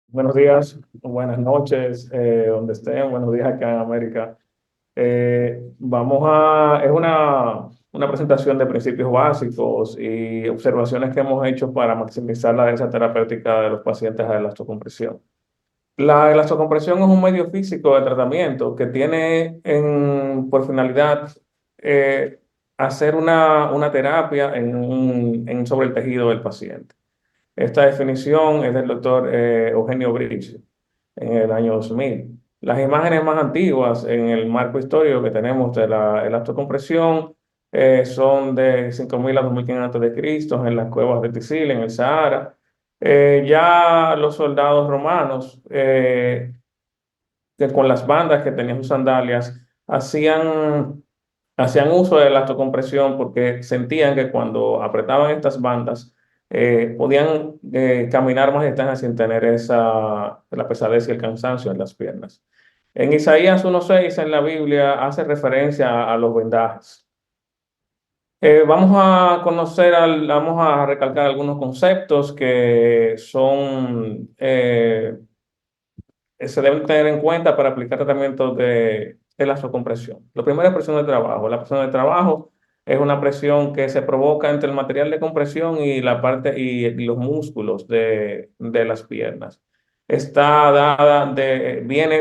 Buenos días, buenas noches, donde estén, buenos días acá en América. Es una presentación de principios básicos y observaciones que hemos hecho para maximizar la densidad terapéutica de los pacientes de elastocompresión. La elastocompresión es un medio físico de tratamiento que tiene por finalidad eh, hacer una terapia sobre el tejido del paciente. Esta definición es del doctor Eugenio Brici en el año 2000. Las imágenes más antiguas en el marco histórico que tenemos de la elastocompresión son de 5000 a 2500 antes de Cristo en las cuevas de Tisil, en el Sahara. Ya los soldados romanos, que con las bandas que tenían sus sandalias, hacían uso de la elastocompresión porque sentían que cuando apretaban estas bandas, podían caminar más distancia sin tener la pesadez y el cansancio en las piernas. En Isaías 1:6 en la Biblia hace referencia a los vendajes. Vamos a recalcar algunos conceptos que se deben tener en cuenta para aplicar tratamientos de la vasocompresión. Lo primero es presión de trabajo. La presión de trabajo es una presión que se provoca entre el material de compresión y y los músculos de las piernas. Viene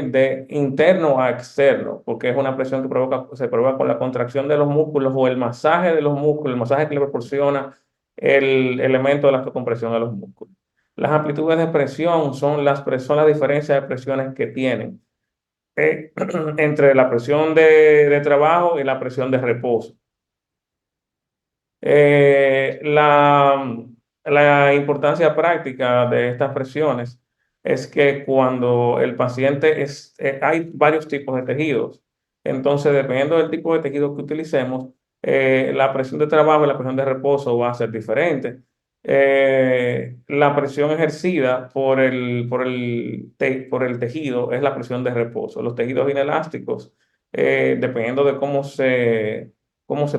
de interno a externo, porque es una presión que se provoca con la contracción de los músculos o el masaje de los músculos, el masaje que le proporciona el elemento de la compresión a los músculos. Las amplitudes de presión son las diferencias de presiones que tienen entre la presión de trabajo y la presión de reposo. Eh, la, la importancia práctica de estas presiones es que cuando el paciente hay varios tipos de tejidos. Entonces, dependiendo del tipo de tejido que utilicemos, la presión de trabajo y la presión de reposo va a ser diferente. La presión ejercida por el tejido es la presión de reposo. Los tejidos inelásticos, dependiendo de cómo se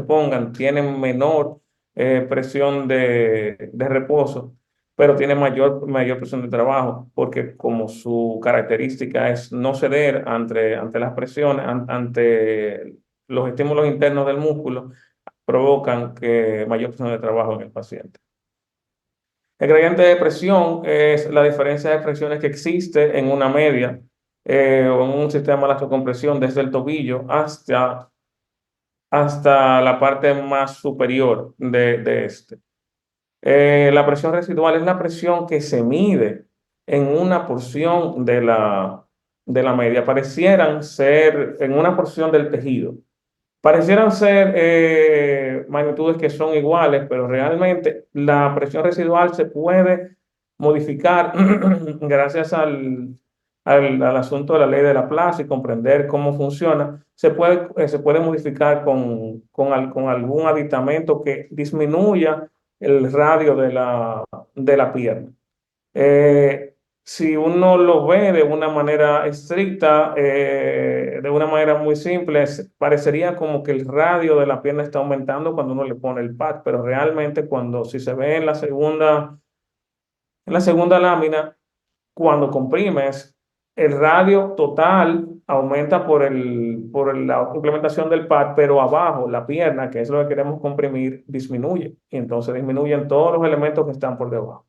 pongan, tienen menor presión de reposo, pero tienen mayor presión de trabajo, porque como su característica es no ceder ante las presiones, ante los estímulos internos del músculo, provocan mayor presión de trabajo en el paciente. El gradiente de presión es la diferencia de presiones que existe en una media o en un sistema de elastocompresión desde el tobillo hasta la parte más superior de este. La presión residual es la presión que se mide en una porción de la media. Parecieran ser en una porción del tejido. Parecieran ser magnitudes que son iguales, pero realmente la presión residual se puede modificar gracias al asunto de la ley de Laplace y comprender cómo funciona. Se puede modificar con algún aditamento que disminuya el radio de la pierna. Si uno lo ve de una manera estricta, de una manera muy simple, parecería como que el radio de la pierna está aumentando cuando uno le pone el pad, pero realmente si se ve en la segunda lámina, cuando comprimes, el radio total aumenta por la implementación del pad, pero abajo, la pierna, que es lo que queremos comprimir, disminuye. Y entonces disminuyen todos los elementos que están por debajo.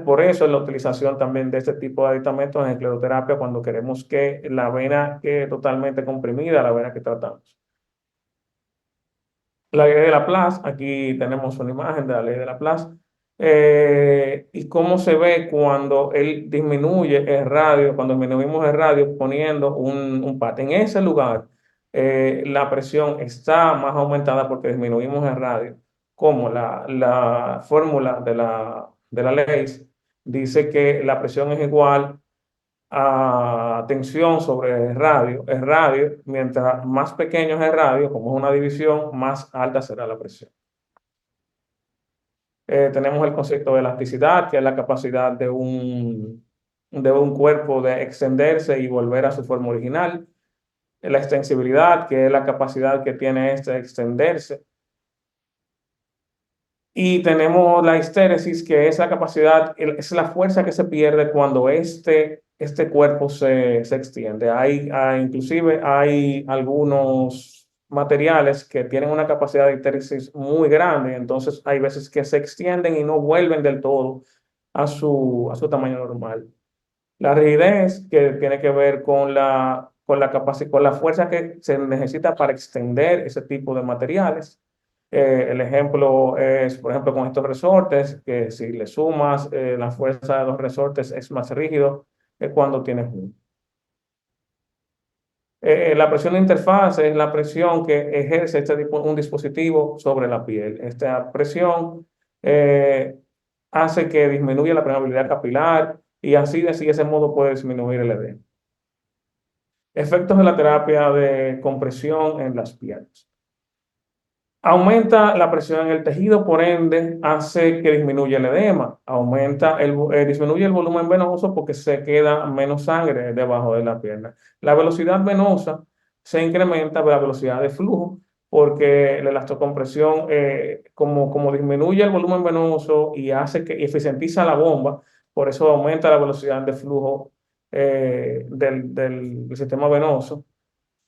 Por eso es la utilización también de este tipo de aditamentos en escleroterapia cuando queremos que la vena quede totalmente comprimida, la vena que tratamos. La ley de Laplace, aquí tenemos una imagen de la ley de Laplace, y cómo se ve cuando él disminuye el radio, cuando disminuimos el radio poniendo un pad. En ese lugar, la presión está más aumentada porque disminuimos el radio, como la fórmula de la ley dice que la presión es igual a tensión sobre el radio. El radio, mientras más pequeño es el radio, como es una división, más alta será la presión. Tenemos el concepto de elasticidad, que es la capacidad de un cuerpo de extenderse y volver a su forma original. La extensibilidad, que es la capacidad que tiene este de extenderse Y tenemos la histéresis, que es la capacidad, es la fuerza que se pierde cuando este cuerpo se extiende. Inclusive hay algunos materiales que tienen una capacidad de histéresis muy grande, entonces hay veces que se extienden y no vuelven del todo a su tamaño normal. La rigidez, que tiene que ver con la capacidad, con la fuerza que se necesita para extender ese tipo de materiales. El ejemplo es, por ejemplo, con estos resortes, que si le sumas la fuerza de los resortes es más rígido que cuando tienes uno. La presión de interfaz es la presión que ejerce un dispositivo sobre la piel. Esta presión eh, hace que disminuya la permeabilidad capilar y así de ese modo puede disminuir el edema. Efectos de la terapia de compresión en las piernas. Aumenta la presión en el tejido, por ende, hace que disminuya el edema. Disminuye el volumen venoso porque se queda menos sangre debajo de la pierna. La velocidad venosa se incrementa de la velocidad de flujo porque la elastocompresión, como disminuye el volumen venoso y hace que y eficientiza la bomba, por eso aumenta la velocidad de flujo del sistema venoso.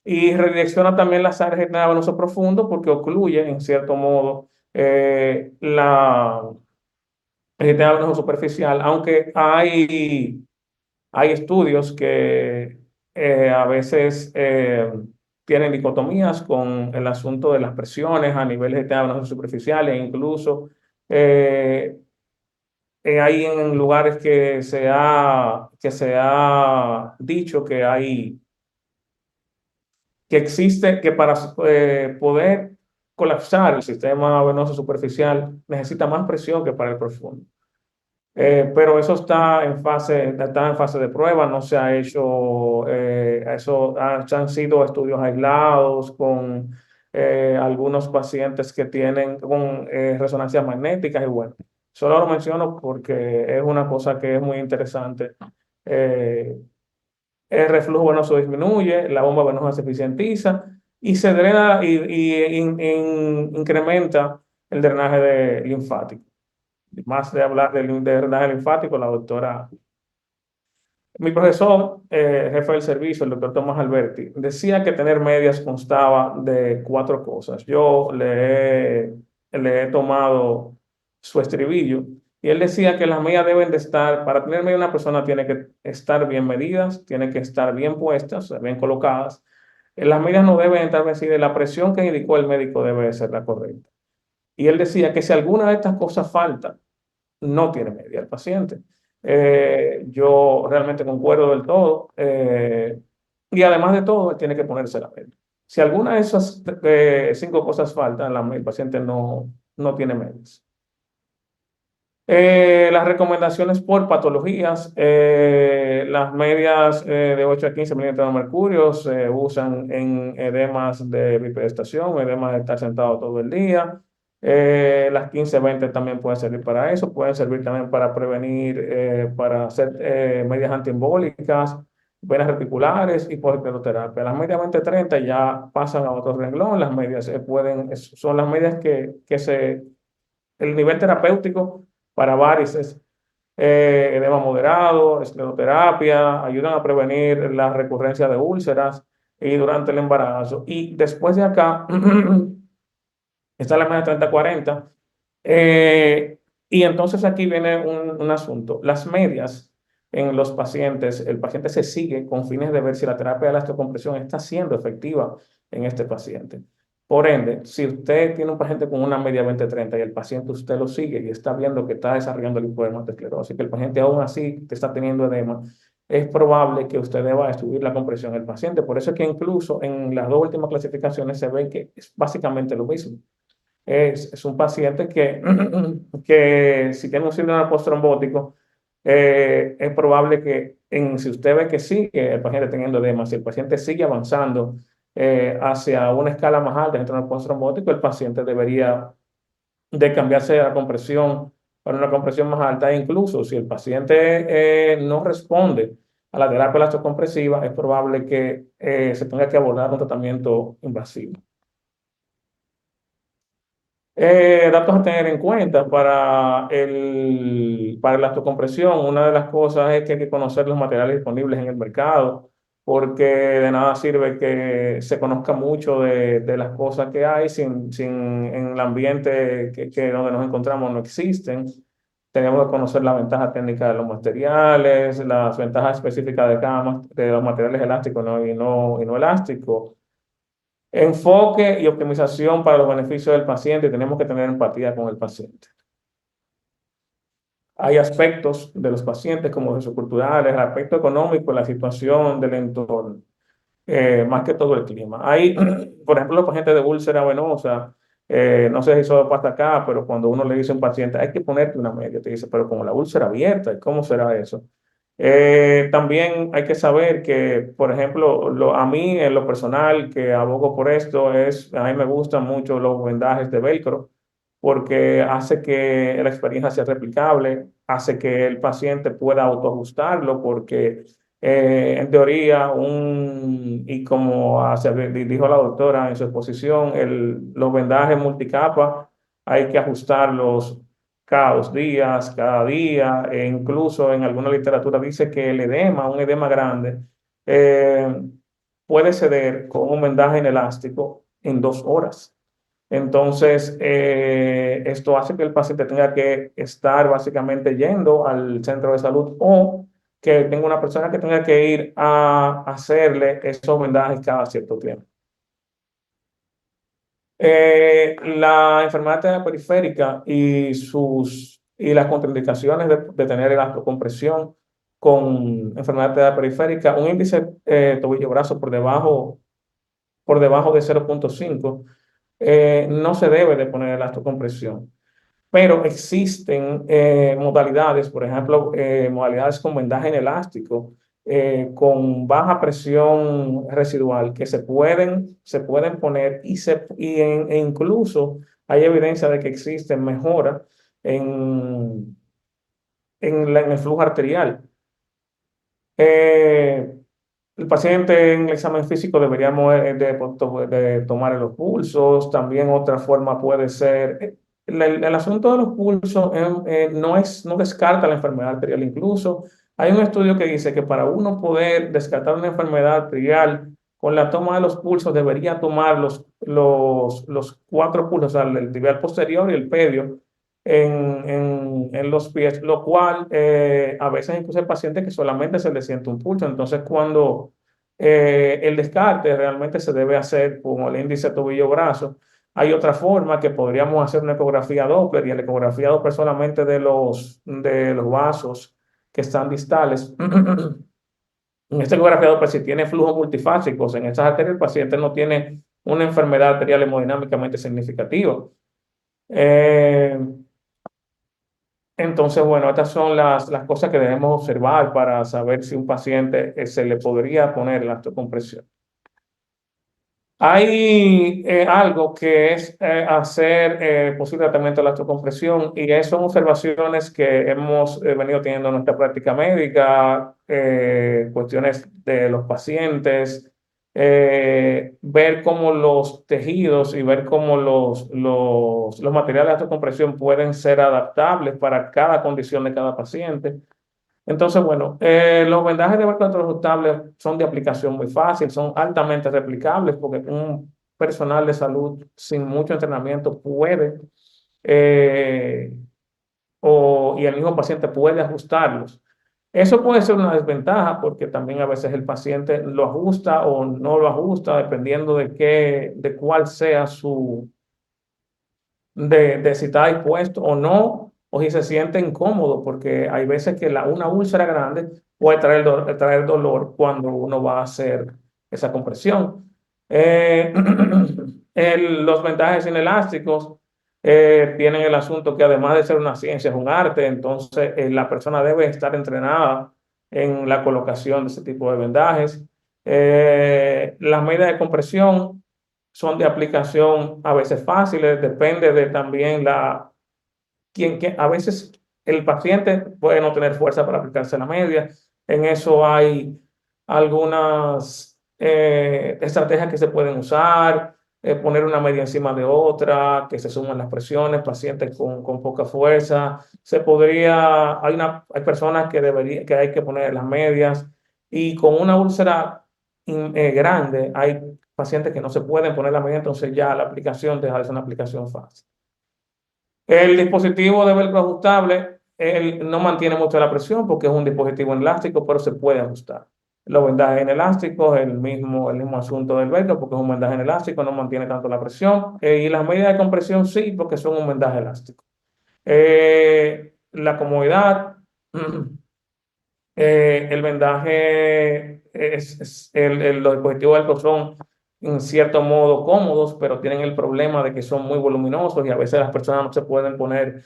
Y redirecciona también la sangre generada venoso profundo porque ocluye, en cierto modo, el sistema venoso superficial, aunque hay estudios que a veces tienen dicotomías con el asunto de las presiones a nivel del sistema venoso superficial e incluso eh, hay en lugares que se ha dicho que existe, que para poder colapsar el sistema venoso superficial necesita más presión que para el profundo. Pero eso está en fase de prueba, no se ha hecho, han sido estudios aislados con algunos pacientes que tienen con resonancias magnéticas y bueno, solo lo menciono porque es una cosa que es muy interesante. Eh, el reflujo venoso disminuye, la bomba venosa se eficientiza y se drena incrementa el drenaje linfático. Más de hablar de drenaje linfático, la doctora, mi profesor, jefe del servicio, el doctor Tomás Alberti, decía que tener medias constaba de cuatro cosas. Yo le he tomado su estribillo y él decía que las medias deben de estar, para tener media una persona tiene que estar bien medidas, tiene que estar bien puestas, o sea, bien colocadas. Las medias no deben estar vencidas, la presión que indicó el médico debe ser la correcta. Y él decía que si alguna de estas cosas falta, no tiene media el paciente. Yo realmente concuerdo del todo. Y además de todo, él tiene que ponerse la media. Si alguna de esas cinco cosas faltan, el paciente no tiene medias. Las recomendaciones por patologías, las medias de 8 a 15 milímetros de mercurio se usan en edemas de bipedestación, edemas de estar sentado todo el día. Las 15-20 también pueden servir para eso, pueden servir también para prevenir, para hacer medias antiembólicas, venas reticulares y por escleroterapia. Las medias 20-30 ya pasan a otro renglón, las medias son las medias el nivel terapéutico para varices, edema moderado, escleroterapia, ayudan a prevenir la recurrencia de úlceras y durante el embarazo. Y después de acá está la media 30-40. Y entonces aquí viene un asunto. Las medias en los pacientes, el paciente se sigue con fines de ver si la terapia de la osteocompresión está siendo efectiva en este paciente. Por ende, si usted tiene un paciente con una media 20-30 y el paciente usted lo sigue y está viendo que está desarrollando linfodermatosclerosis, que el paciente aún así está teniendo edema, es probable que usted deba subir la compresión del paciente. Por eso es que incluso en las dos últimas clasificaciones se ve que es básicamente lo mismo. Es un paciente que si tiene un síndrome postrombótico, es probable que si usted ve que sigue el paciente teniendo edema, si el paciente sigue avanzando hacia una escala más alta de síndrome postrombótico, el paciente debería de cambiarse la compresión para una compresión más alta. E incluso si el paciente no responde a la terapia elastocompresiva, es probable que se tenga que abordar un tratamiento invasivo. Datos a tener en cuenta para la autocompresión. Una de las cosas es que hay que conocer los materiales disponibles en el mercado, porque de nada sirve que se conozca mucho de las cosas que hay sin en el ambiente donde nos encontramos no existen. Tenemos que conocer la ventaja técnica de los materiales, las ventajas específicas de de los materiales elásticos, ¿no? Y no elásticos. Enfoque y optimización para los beneficios del paciente. Tenemos que tener empatía con el paciente. Hay aspectos de los pacientes como los socioculturales, el aspecto económico, la situación del entorno, más que todo el clima. Hay, por ejemplo, los pacientes de úlcera venosa, no sé si eso pasa acá, pero cuando uno le dice a un paciente, hay que ponerte una media, te dice, pero como la úlcera abierta, ¿cómo será eso? También hay que saber que, por ejemplo, a mí en lo personal que abogo por esto a mí me gustan mucho los vendajes de velcro porque hace que la experiencia sea replicable, hace que el paciente pueda autoajustarlo porque en teoría, y como dijo la doctora en su exposición, los vendajes multicapa hay que ajustarlos cada día, e incluso en alguna literatura dice que un edema grande, eh, puede ceder con un vendaje inelástico en 2 horas. Entonces, esto hace que el paciente tenga que estar básicamente yendo al centro de salud o que tenga una persona que tenga que ir a hacerle esos vendajes cada cierto tiempo. La enfermedad periférica y las contraindicaciones de tener elastocompresión con enfermedad periférica, un índice tobillo-brazo por debajo de 0,5, no se debe de poner elastocompresión. Pero existen modalidades, por ejemplo, modalidades con vendaje inelástico, con baja presión residual, que se pueden poner e incluso hay evidencia de que existen mejoras en, en el flujo arterial. Eh, el paciente en el examen físico deberíamos de tomar los pulsos. También otra forma puede ser, el asunto de los pulsos no descarta la enfermedad arterial. Incluso hay un estudio que dice que para uno poder descartar una enfermedad arterial, con la toma de los pulsos debería tomar los 4 pulsos, o sea, el tibial posterior y el pedio, en los pies, lo cual a veces incluso hay pacientes que solamente se les siente un pulso. Entonces, cuando el descarte realmente se debe hacer con el índice tobillo-brazo, hay otra forma que podríamos hacer una ecografía Doppler, y la ecografía Doppler solamente de los vasos que están distales. En esta ecografía Doppler, si tiene flujos multifásicos en esas arterias, el paciente no tiene una enfermedad arterial hemodinámicamente significativa. Eh, entonces, bueno, estas son las cosas que debemos observar para saber si un paciente se le podría poner la compresión. Hay algo que es hacer posible tratamiento de la electrocompresión, y son observaciones que hemos venido teniendo en nuestra práctica médica, cuestiones de los pacientes, ver cómo los tejidos y ver cómo los materiales de electrocompresión pueden ser adaptables para cada condición de cada paciente. Entonces, bueno, los vendajes de barco retroajustables son de aplicación muy fácil, son altamente replicables porque un personal de salud sin mucho entrenamiento puede, eh, y el mismo paciente puede ajustarlos. Eso puede ser una desventaja porque también a veces el paciente lo ajusta o no lo ajusta dependiendo de cuál sea de si está dispuesto o no, o si se siente incómodo, porque hay veces que una úlcera grande puede traer dolor cuando uno va a hacer esa compresión. Eh, los vendajes inelásticos tienen el asunto que, además de ser una ciencia, es un arte. Entonces la persona debe estar entrenada en la colocación de ese tipo de vendajes. Las medidas de compresión son de aplicación a veces fáciles, depende de también a veces el paciente puede no tener fuerza para aplicarse la media. En eso hay algunas estrategias que se pueden usar. poner una media encima de otra, que se suman las presiones, pacientes con poca fuerza. Hay personas que hay que poner las medias y con una úlcera grande, hay pacientes que no se pueden poner la media, entonces ya la aplicación deja de ser una aplicación fácil. El dispositivo de velcro ajustable, él no mantiene mucho la presión porque es un dispositivo elástico, pero se puede ajustar. Los vendajes inelásticos, el mismo asunto del velcro, porque es un vendaje inelástico, no mantiene tanto la presión. Y las medidas de compresión sí, porque son un vendaje elástico. La comodidad, el vendaje, los dispositivos velcro son en cierto modo cómodos, pero tienen el problema de que son muy voluminosos y a veces las personas no se pueden poner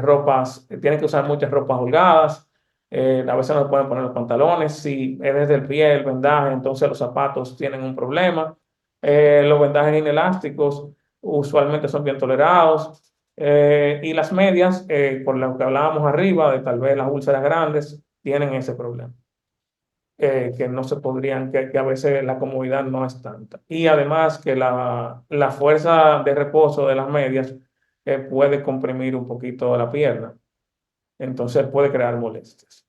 ropas, tienen que usar muchas ropas holgadas, a veces no se pueden poner los pantalones, si es desde el pie el vendaje, entonces los zapatos tienen un problema. Los vendajes inelásticos usualmente son bien tolerados. Y las medias, por lo que hablábamos arriba, de tal vez las úlceras grandes, tienen ese problema, que no se podrían, que a veces la comodidad no es tanta. Y además que la fuerza de reposo de las medias puede comprimir un poquito la pierna, entonces puede crear molestias.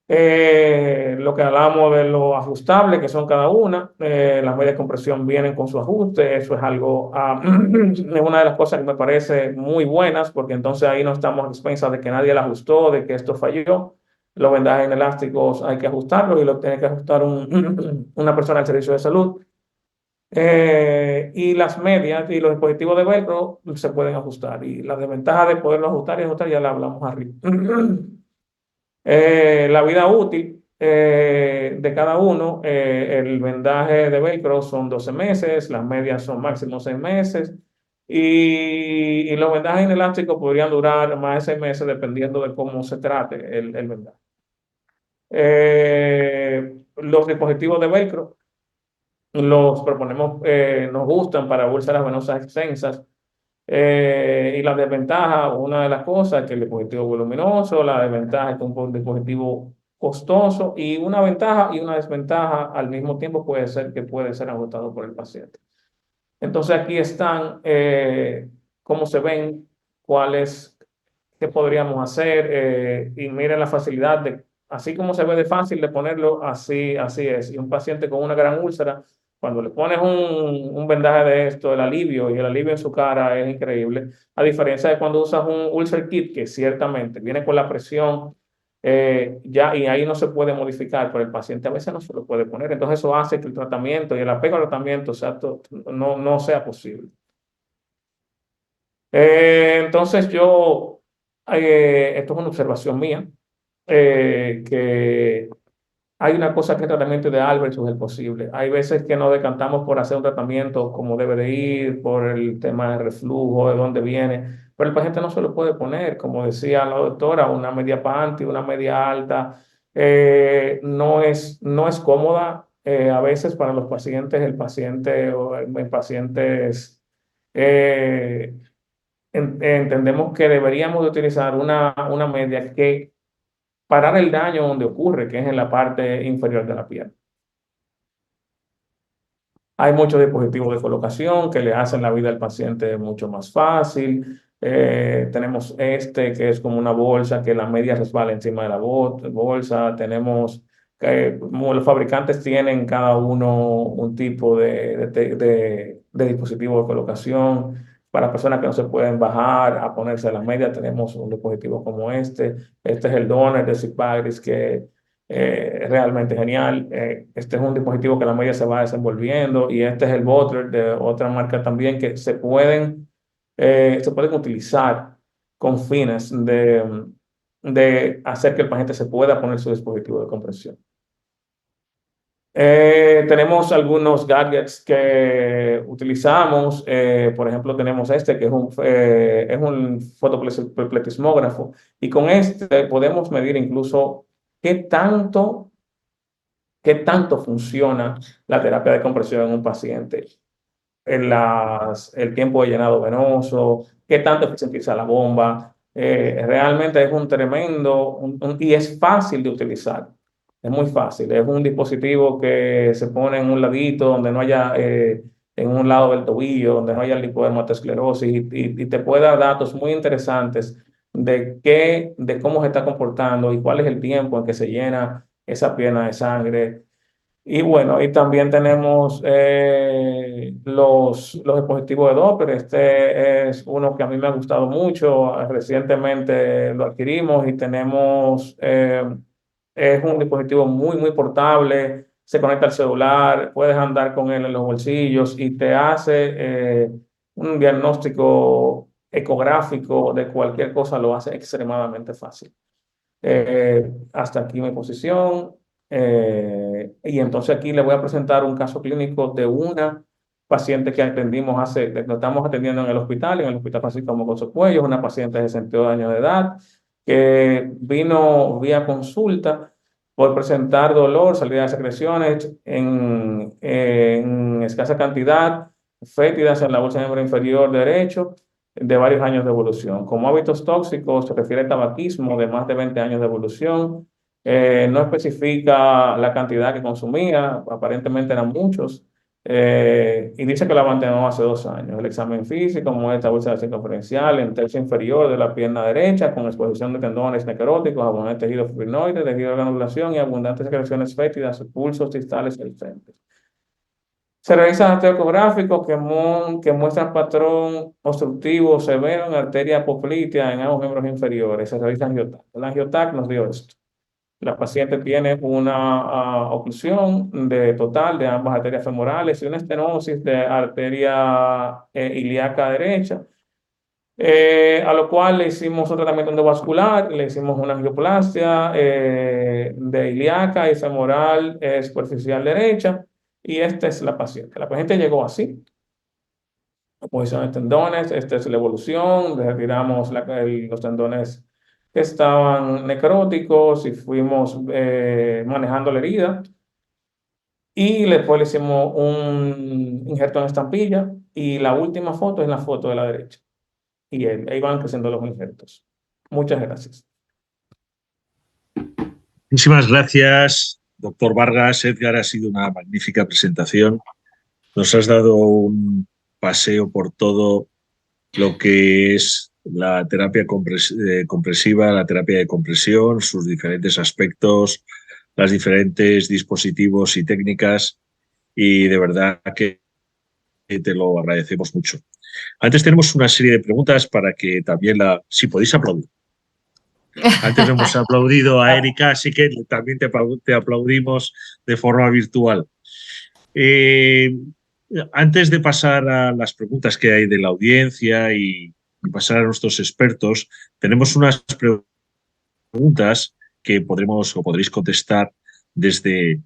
Lo que hablamos de lo ajustable, que son cada una, las medias de compresión vienen con su ajuste, eso es algo, es una de las cosas que me parece muy buenas, porque entonces ahí no estamos a expensas de que nadie la ajustó, de que esto falló. Los vendajes inelásticos hay que ajustarlos y lo tiene que ajustar una persona del servicio de salud. Y las medias y los dispositivos de velcro se pueden ajustar. Y la desventaja de poderlo ajustar y ajustar ya la hablamos arriba. La vida útil de cada uno, el vendaje de velcro son 12 meses, las medias son máximo 6 meses y los vendajes inelásticos podrían durar más de 6 meses dependiendo de cómo se trate el vendaje. Los dispositivos de velcro los proponemos, nos gustan para úlceras venosas extensas. Y la desventaja, una de las cosas es que el dispositivo es voluminoso, la desventaja es que un dispositivo costoso y una ventaja y una desventaja al mismo tiempo puede ser que puede ser agotado por el paciente. Entonces aquí están cómo se ven, cuáles, qué podríamos hacer y miren la facilidad de, así como se ve de fácil de ponerlo, así es. Y un paciente con una gran úlcera, cuando le pones un vendaje de esto, el alivio y el alivio en su cara es increíble. A diferencia de cuando usas un ulcer kit, que ciertamente viene con la presión ya y ahí no se puede modificar, pero el paciente a veces no se lo puede poner. Entonces eso hace que el tratamiento y el apego al tratamiento no sea posible. Entonces esto es una observación mía, que hay una cosa que el tratamiento ideal versus el posible. Hay veces que nos decantamos por hacer un tratamiento como debe de ir, por el tema del reflujo, de dónde viene, pero el paciente no se lo puede poner, como decía la doctora, una media panty, una media alta, no es cómoda a veces para los pacientes, el pacientes entendemos que deberíamos de utilizar una media que parar el daño donde ocurre, que es en la parte inferior de la piel. Hay muchos dispositivos de colocación que le hacen la vida al paciente mucho más fácil. Tenemos este que es como una bolsa que la media resbala encima de la bolsa. Tenemos como los fabricantes tienen cada uno un tipo de dispositivo de colocación. Para personas que no se pueden bajar a ponerse la media, tenemos un dispositivo como este. Este es el Donor de Sigvaris que realmente genial. Este es un dispositivo que la media se va desenvolviendo y este es el Butler de otra marca también que se pueden utilizar con fines de hacer que el paciente se pueda poner su dispositivo de compresión. Tenemos algunos gadgets que utilizamos, por ejemplo tenemos este que es un fotopletismógrafo y con este podemos medir incluso qué tanto qué tanto funciona la terapia de compresión en un paciente, el tiempo de llenado venoso, qué tanto eficientiza la bomba. Realmente es un tremendo y es fácil de utilizar. Es muy fácil. Es un dispositivo que se pone en un ladito donde no haya en un lado del tobillo, donde no haya lipodermatosclerosis, y te puede dar datos muy interesantes de cómo se está comportando y cuál es el tiempo en que se llena esa pierna de sangre. Y bueno, y también tenemos los dispositivos de Doppler. Este es uno que a mí me ha gustado mucho. Recientemente lo adquirimos y tenemos, es un dispositivo muy portable. Se conecta al celular, puedes andar con él en los bolsillos y te hace un diagnóstico ecográfico de cualquier cosa, lo hace extremadamente fácil. Hasta aquí mi posición. Y entonces aquí le voy a presentar un caso clínico de una paciente que atendimos lo estamos atendiendo en el Hospital Francisco Mocoso Cuello, una paciente de 62 años de edad que vino vía consulta por presentar dolor, salida de secreciones en escasa cantidad, fétidas en la bolsa miembro inferior derecho, de varios años de evolución. Como hábitos tóxicos se refiere al tabaquismo de más de 20 años de evolución. No especifica la cantidad que consumía, aparentemente eran muchos. Y dice que la abandonó hace 2 años. El examen físico muestra bolsa de circunferencial en tercio inferior de la pierna derecha, con exposición de tendones necróticos, abundante tejido fibrinoide, tejido de granulación y abundantes secreciones fétidas, pulsos distales ausentes. Se realizan estudios ecográficos que muestran patrón obstructivo severo en arteria poplitea en ambos miembros inferiores. Se realiza angiotac. El angiotac nos dio esto. La paciente tiene una oclusión total de ambas arterias femorales y una estenosis de arteria ilíaca derecha, a lo cual le hicimos un tratamiento endovascular, le hicimos una angioplastia de ilíaca y femoral superficial derecha, y esta es la paciente. La paciente llegó así. La posición de tendones, esta es la evolución, retiramos los tendones que estaban necróticos y fuimos manejando la herida. Y después le hicimos un injerto en estampilla y la última foto es la foto de la derecha. Y ahí van creciendo los injertos. Muchas gracias. Muchísimas gracias, doctor Vargas. Edgar, ha sido una magnífica presentación. Nos has dado un paseo por todo lo que es la terapia compresiva, la terapia de compresión, sus diferentes aspectos, los diferentes dispositivos y técnicas, y de verdad que te lo agradecemos mucho. Antes tenemos una serie de preguntas para que también si podéis aplaudir. Antes hemos aplaudido a Erika, así que también te aplaudimos de forma virtual. Antes de pasar a las preguntas que hay de la audiencia y pasar a nuestros expertos, tenemos unas preguntas que podréis contestar desde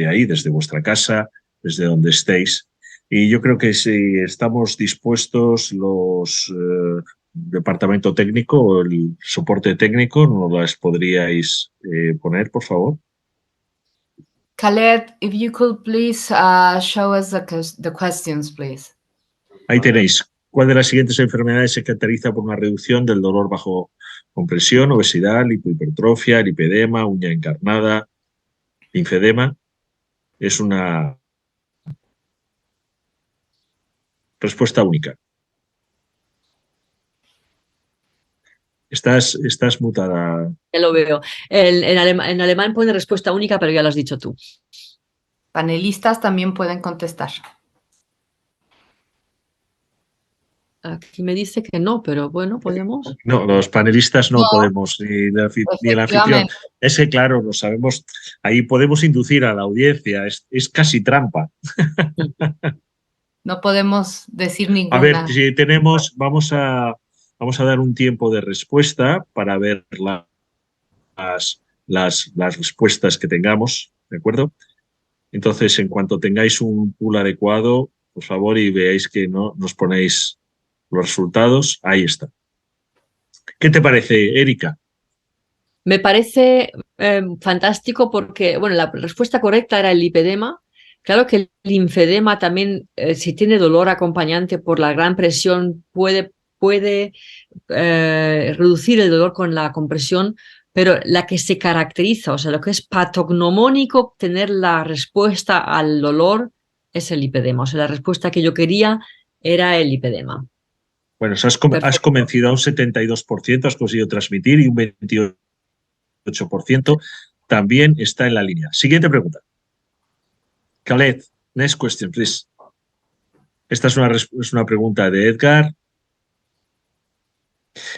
ahí, desde vuestra casa, desde donde estéis. Y yo creo que si estamos dispuestos, los departamento técnico o el soporte técnico, ¿nos las podríais poner, por favor? Khaled, if you could please show us the questions, please. Ahí tenéis. ¿Cuál de las siguientes enfermedades se caracteriza por una reducción del dolor bajo compresión, obesidad, lipohipertrofia, lipedema, uña encarnada, linfedema? Es una respuesta única. Estás mutada. Ya lo veo. En alemán pone respuesta única, pero ya lo has dicho tú. Panelistas también pueden contestar. Aquí me dice que no, pero bueno, podemos. No, los panelistas no podemos, ni el anfitrión. Es que, claro, lo sabemos, ahí podemos inducir a la audiencia, es casi trampa. No podemos decir ninguna. A ver, si tenemos, vamos a dar un tiempo de respuesta para ver las respuestas que tengamos, ¿de acuerdo? Entonces, en cuanto tengáis un pool adecuado, por favor, y veáis que no nos ponéis los resultados, ahí está. ¿Qué te parece, Erika? Me parece fantástico porque, bueno, la respuesta correcta era el lipedema. Claro que el linfedema también, si tiene dolor acompañante por la gran presión, puede reducir el dolor con la compresión, pero la que se caracteriza, o sea, lo que es patognomónico, tener la respuesta al dolor es el lipedema. O sea, la respuesta que yo quería era el lipedema. Bueno, has Perfecto. convencido a un 72%, has conseguido transmitir, y un 28% también está en la línea. Siguiente pregunta. Khaled, next question, please. Esta es una pregunta de Edgar.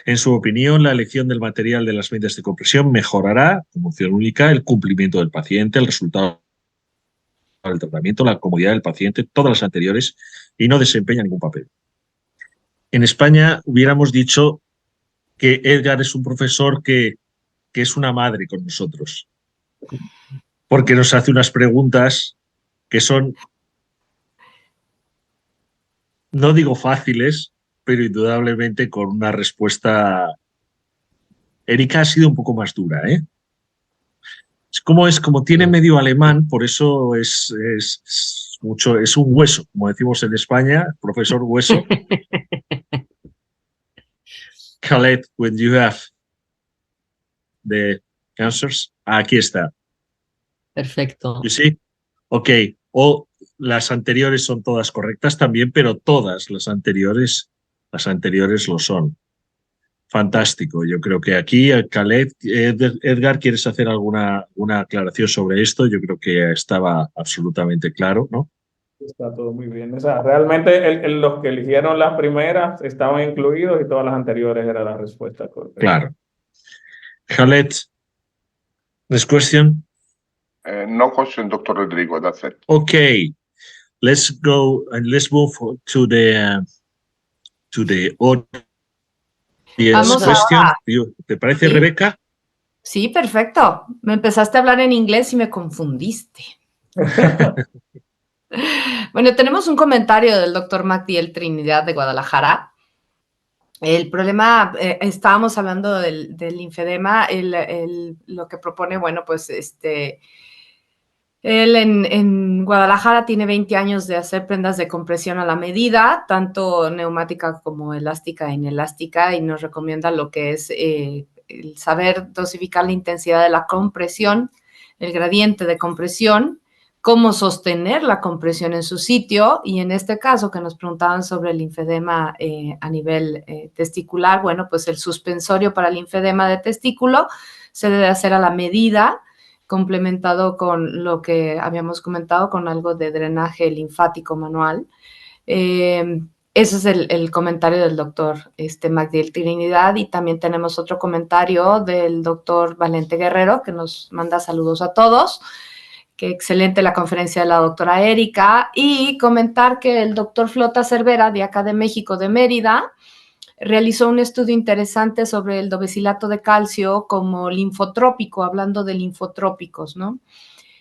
En su opinión, la elección del material de las medias de compresión mejorará, como opción única, el cumplimiento del paciente, el resultado del tratamiento, la comodidad del paciente, todas las anteriores, y no desempeña ningún papel. En España hubiéramos dicho que Edgar es un profesor que es una madre con nosotros, porque nos hace unas preguntas que son, no digo fáciles, pero indudablemente con una respuesta. Erika ha sido un poco más dura, ¿eh? Como tiene medio alemán, por eso es mucho, es un hueso, como decimos en España, profesor hueso. Khaled, when you have the answers, aquí está. Perfecto. You see? Ok, o las anteriores son todas correctas también, pero todas las anteriores lo son. Fantástico. Yo creo que aquí, Khaled, Edgar, ¿quieres hacer alguna aclaración sobre esto? Yo creo que estaba absolutamente claro, ¿no? Está todo muy bien. O sea, realmente los que eligieron las primeras estaban incluidos y todas las anteriores era la respuesta correcta. Claro. Khaled, next question. No question, Dr. Rodrigo. That's it. Okay, let's go and let's move to the audience Vamos question. ahora. ¿Te parece, Sí. Rebeca? Sí, perfecto. Me empezaste a hablar en inglés y me confundiste. Bueno, tenemos un comentario del doctor Magdiel Trinidad de Guadalajara. El problema, estábamos hablando del linfedema, lo que propone, bueno, pues él en Guadalajara tiene 20 años de hacer prendas de compresión a la medida, tanto neumática como elástica e inelástica, y nos recomienda lo que es el saber dosificar la intensidad de la compresión, el gradiente de compresión, cómo sostener la compresión en su sitio, y en este caso que nos preguntaban sobre el linfedema a nivel testicular, bueno, pues el suspensorio para el linfedema de testículo se debe hacer a la medida, complementado con lo que habíamos comentado, con algo de drenaje linfático manual. Ese es el comentario del doctor Magdiel Trinidad, y también tenemos otro comentario del doctor Valente Guerrero, que nos manda saludos a todos. Qué excelente la conferencia de la doctora Erika, y comentar que el doctor Flota Cervera, de acá de México, de Mérida, realizó un estudio interesante sobre el dobecilato de calcio como linfotrópico, hablando de linfotrópicos, ¿no?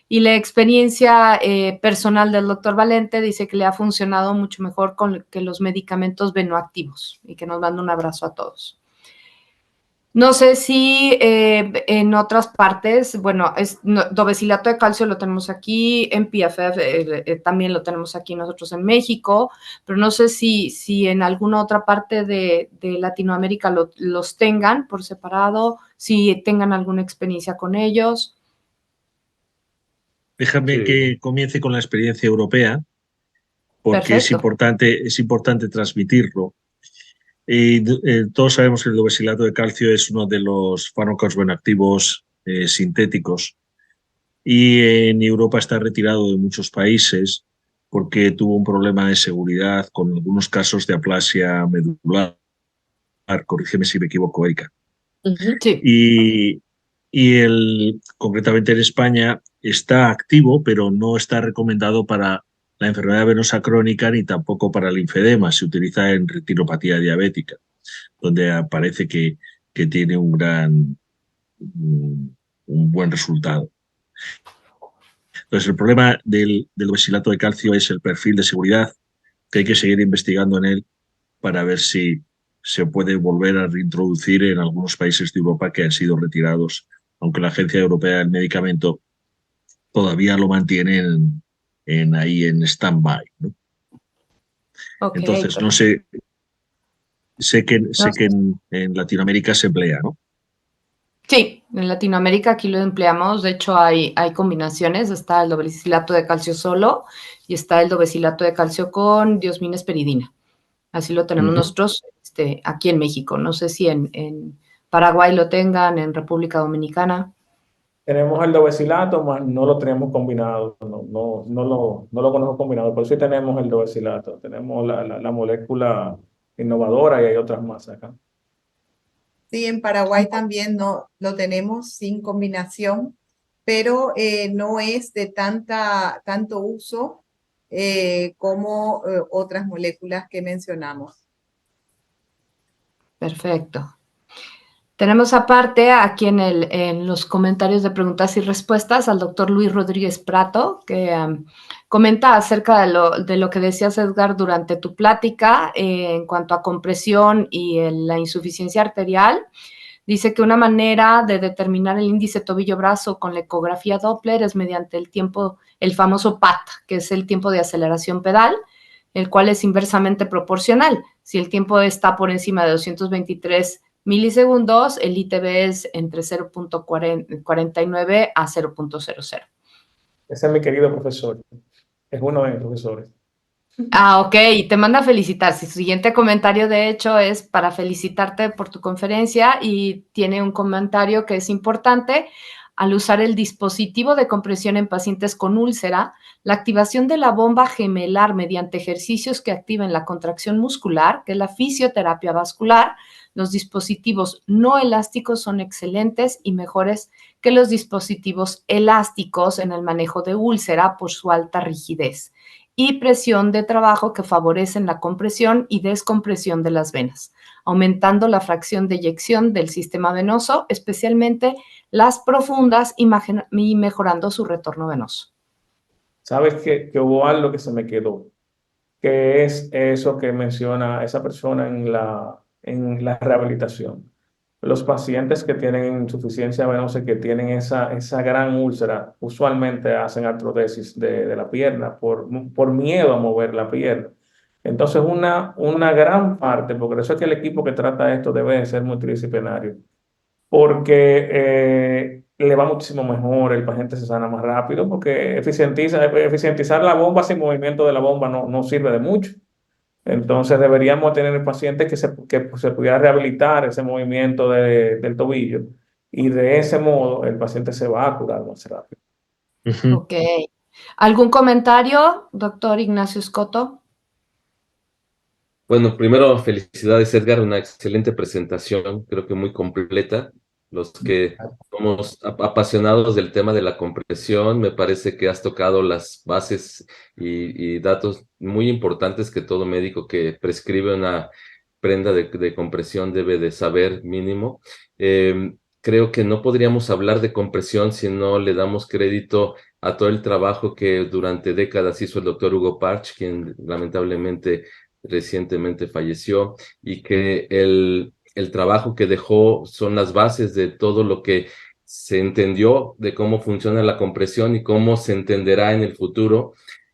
Y la experiencia personal del doctor Valente dice que le ha funcionado mucho mejor que los medicamentos venoactivos, y que nos manda un abrazo a todos. No sé si en otras partes, bueno, dobecilato de calcio lo tenemos aquí, en PFF también lo tenemos aquí nosotros en México, pero no sé si en alguna otra parte de Latinoamérica los tengan por separado, si tengan alguna experiencia con ellos. Déjame Sí. que comience con la experiencia europea, porque Perfecto. es importante transmitirlo. Todos sabemos que el dobesilato de calcio es uno de los fármacos bioactivos sintéticos, y en Europa está retirado de muchos países porque tuvo un problema de seguridad con algunos casos de aplasia medular. Corrígeme si me equivoco, Erika. Sí. Concretamente en España está activo, pero no está recomendado para la enfermedad venosa crónica ni tampoco para el linfedema. Se utiliza en retinopatía diabética, donde parece que tiene un buen resultado. Entonces, el problema del dobesilato de calcio es el perfil de seguridad, que hay que seguir investigando en él para ver si se puede volver a reintroducir en algunos países de Europa que han sido retirados, aunque la Agencia Europea del Medicamento todavía lo mantiene ahí en stand-by, ¿no? Okay, entonces, no sé, sé que en Latinoamérica se emplea, ¿no? Sí, En Latinoamérica aquí lo empleamos, de hecho hay combinaciones, está el dobecilato de calcio solo y está el dobecilato de calcio con diosminespridina. Así lo tenemos nosotros aquí en México. No sé si en Paraguay lo tengan, en República Dominicana. Tenemos el dobecilato, mas no lo tenemos combinado, no lo conozco combinado, pero sí tenemos el dobecilato, tenemos la molécula innovadora y hay otras más acá. Sí, en Paraguay también no lo tenemos sin combinación, pero no es de tanto uso como otras moléculas que mencionamos. Perfecto. Tenemos aparte aquí en los comentarios de preguntas y respuestas al doctor Luis Rodríguez Prato, que comenta acerca de lo que decías, Edgar, durante tu plática en cuanto a compresión y la insuficiencia arterial. Dice que una manera de determinar el índice tobillo-brazo con la ecografía Doppler es mediante el famoso PAT, que es el tiempo de aceleración pedal, el cual es inversamente proporcional. Si el tiempo está por encima de 223 milisegundos, el ITB es entre 0.49 a 0.00. Ese es mi querido profesor, es uno de mis profesores. Ok, te manda a felicitar. Su siguiente comentario, de hecho, es para felicitarte por tu conferencia y tiene un comentario que es importante. Al usar el dispositivo de compresión en pacientes con úlcera, la activación de la bomba gemelar mediante ejercicios que activen la contracción muscular, que es la fisioterapia vascular, los dispositivos no elásticos son excelentes y mejores que los dispositivos elásticos en el manejo de úlcera por su alta rigidez y presión de trabajo que favorecen la compresión y descompresión de las venas, aumentando la fracción de eyección del sistema venoso, especialmente las profundas y mejorando su retorno venoso. ¿Sabes que hubo algo que se me quedó? Que es eso que menciona esa persona en la rehabilitación. Los pacientes que tienen insuficiencia venosa y que tienen esa gran úlcera, usualmente hacen artrodesis de la pierna por miedo a mover la pierna. Entonces, una gran parte, porque eso es que el equipo que trata esto debe de ser multidisciplinario, porque le va muchísimo mejor, el paciente se sana más rápido, porque eficientizar la bomba sin movimiento de la bomba no sirve de mucho. Entonces deberíamos tener pacientes que se pudiera rehabilitar ese movimiento del tobillo y de ese modo el paciente se va a curar más rápido. Ok. ¿Algún comentario, doctor Ignacio Scotto? Bueno, primero felicidades, Edgar, una excelente presentación, creo que muy completa. Los que somos apasionados del tema de la compresión, me parece que has tocado las bases y datos muy importantes que todo médico que prescribe una prenda de compresión debe de saber mínimo. Creo que no podríamos hablar de compresión si no le damos crédito a todo el trabajo que durante décadas hizo el doctor Hugo Parch, quien lamentablemente recientemente falleció, y que el trabajo que dejó son las bases de todo lo que se entendió de cómo funciona la compresión y cómo se entenderá en el futuro.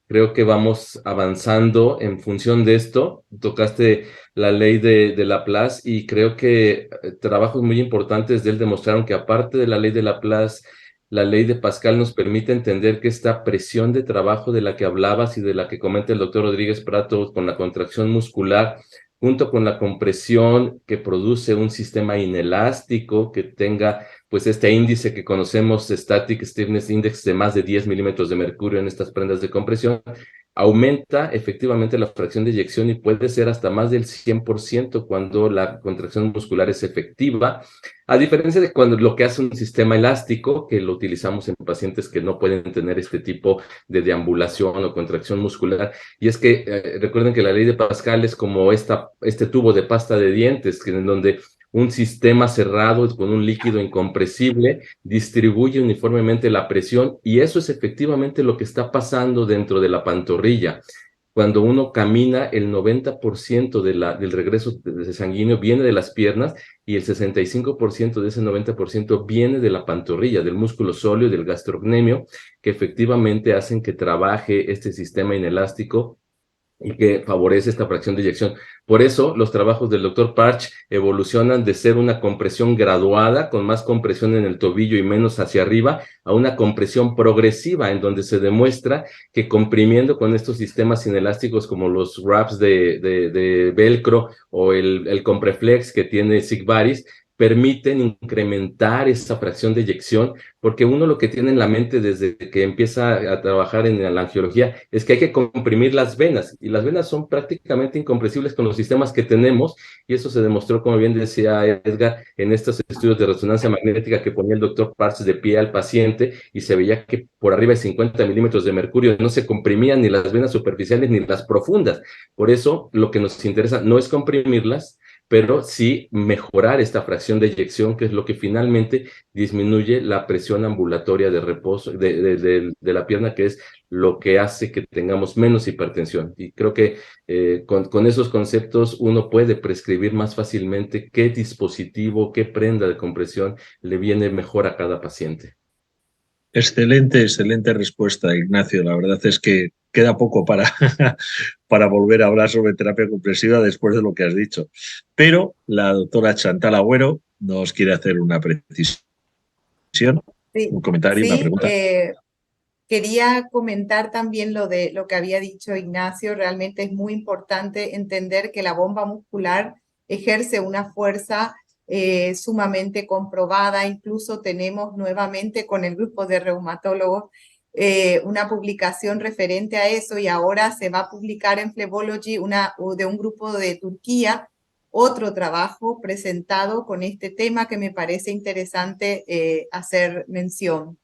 Creo que vamos avanzando en función de esto. Tocaste la ley de Laplace y creo que trabajos muy importantes de él demostraron que aparte de la ley de Laplace, la ley de Pascal nos permite entender que esta presión de trabajo de la que hablabas y de la que comenta el doctor Rodríguez Prato con la contracción muscular, junto con la compresión que produce un sistema inelástico que tenga pues este índice que conocemos, Static Stiffness Index, de más de 10 milímetros de mercurio en estas prendas de compresión, aumenta efectivamente la fracción de eyección y puede ser hasta más del 100% cuando la contracción muscular es efectiva, a diferencia de cuando lo que hace un sistema elástico, que lo utilizamos en pacientes que no pueden tener este tipo de deambulación o contracción muscular. Y es que recuerden que la ley de Pascal es como este tubo de pasta de dientes, en donde un sistema cerrado con un líquido incompresible distribuye uniformemente la presión, y eso es efectivamente lo que está pasando dentro de la pantorrilla. Cuando uno camina, el 90% del regreso sanguíneo viene de las piernas y el 65% de ese 90% viene de la pantorrilla, del músculo sóleo y del gastrocnemio, que efectivamente hacen que trabaje este sistema inelástico y que favorece esta fracción de eyección. Por eso, los trabajos del doctor Parch evolucionan de ser una compresión graduada, con más compresión en el tobillo y menos hacia arriba, a una compresión progresiva, en donde se demuestra que comprimiendo con estos sistemas inelásticos como los wraps de velcro o el Compreflex que tiene Sigvaris, permiten incrementar esa fracción de eyección, porque uno lo que tiene en la mente desde que empieza a trabajar en la angiología es que hay que comprimir las venas, y las venas son prácticamente incompresibles con los sistemas que tenemos, y eso se demostró, como bien decía Edgar, en estos estudios de resonancia magnética que ponía el doctor Parks de pie al paciente, y se veía que por arriba de 50 milímetros de mercurio no se comprimían ni las venas superficiales ni las profundas. Por eso, lo que nos interesa no es comprimirlas, pero sí mejorar esta fracción de eyección, que es lo que finalmente disminuye la presión ambulatoria de reposo de la pierna, que es lo que hace que tengamos menos hipertensión. Y creo que con esos conceptos uno puede prescribir más fácilmente qué dispositivo, qué prenda de compresión le viene mejor a cada paciente. Excelente, excelente respuesta, Ignacio. La verdad es que queda poco para, para volver a hablar sobre terapia compresiva después de lo que has dicho. Pero la doctora Chantal Agüero nos quiere hacer una precisión, Sí, un comentario, una sí, pregunta. quería comentar también lo que había dicho Ignacio. Realmente es muy importante entender que la bomba muscular ejerce una fuerza sumamente comprobada. Incluso tenemos nuevamente con el grupo de reumatólogos una publicación referente a eso, y ahora se va a publicar en Phlebology de un grupo de Turquía otro trabajo presentado con este tema que me parece interesante hacer mención.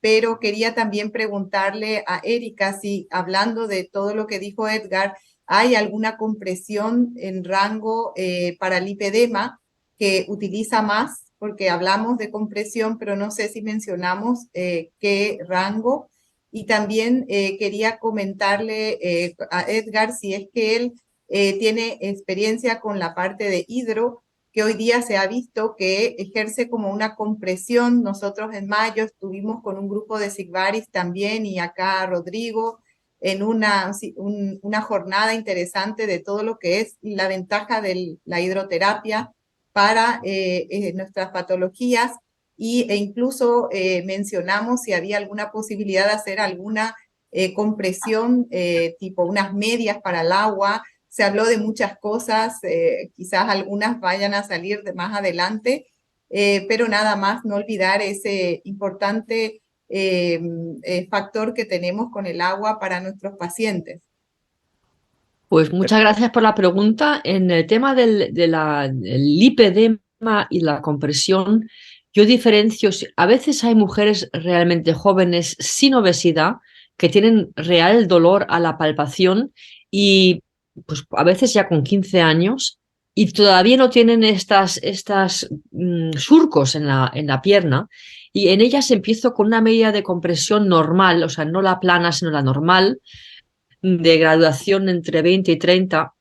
Pero quería también preguntarle a Erika si, hablando de todo lo que dijo Edgar, ¿hay alguna compresión en rango para lipedema que utiliza más? Porque hablamos de compresión, pero no sé si mencionamos qué rango. Y también quería comentarle a Edgar si es que él tiene experiencia con la parte de hidro, que hoy día se ha visto que ejerce como una compresión. Nosotros en mayo estuvimos con un grupo de Sigvaris también, y acá Rodrigo, en una jornada interesante de todo lo que es la ventaja de la hidroterapia para nuestras patologías, e incluso mencionamos si había alguna posibilidad de hacer alguna compresión, tipo unas medias para el agua. Se habló de muchas cosas, quizás algunas vayan a salir más adelante, pero nada más no olvidar ese importante factor que tenemos con el agua para nuestros pacientes. Pues muchas gracias por la pregunta. En el tema del lipedema y la compresión, yo diferencio, a veces hay mujeres realmente jóvenes sin obesidad que tienen real dolor a la palpación, y pues a veces ya con 15 años, y todavía no tienen estas surcos en la pierna, y en ellas empiezo con una medida de compresión normal, o sea, no la plana, sino la normal, de graduación entre 20 y 30,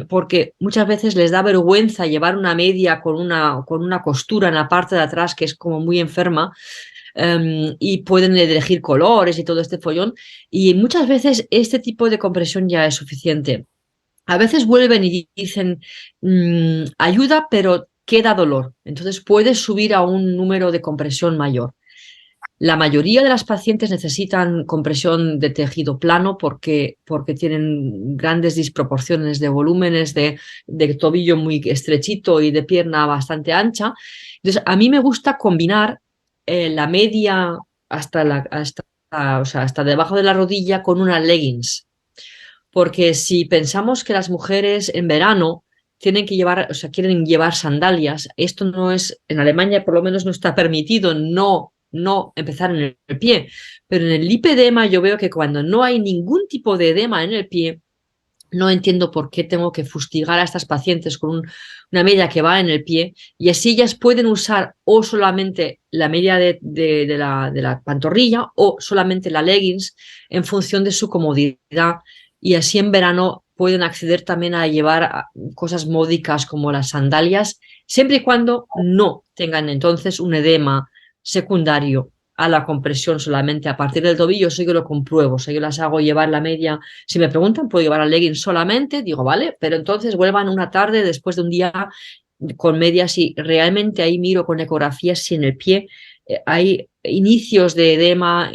porque muchas veces les da vergüenza llevar una media con una costura en la parte de atrás que es como muy enferma, y pueden elegir colores y todo este follón, y muchas veces este tipo de compresión ya es suficiente. A veces vuelven y dicen ayuda, pero queda dolor, entonces puedes subir a un número de compresión mayor. La mayoría de las pacientes necesitan compresión de tejido plano porque tienen grandes disproporciones de volúmenes de tobillo muy estrechito y de pierna bastante ancha. Entonces, a mí me gusta combinar la media hasta debajo de la rodilla con una leggings. Porque si pensamos que las mujeres en verano tienen que llevar, quieren llevar sandalias, esto no es, en Alemania por lo menos no está permitido, no empezar en el pie, pero en el lipedema yo veo que cuando no hay ningún tipo de edema en el pie, no entiendo por qué tengo que fustigar a estas pacientes con una media que va en el pie, y así ellas pueden usar o solamente la media de la pantorrilla o solamente la leggings en función de su comodidad, y así en verano pueden acceder también a llevar cosas módicas como las sandalias, siempre y cuando no tengan entonces un edema secundario a la compresión solamente a partir del tobillo, eso yo lo compruebo, o sea, yo las hago llevar la media, si me preguntan, puedo llevar al legging solamente, digo, vale, pero entonces vuelvan una tarde después de un día con medias y realmente ahí miro con ecografías si en el pie hay inicios de edema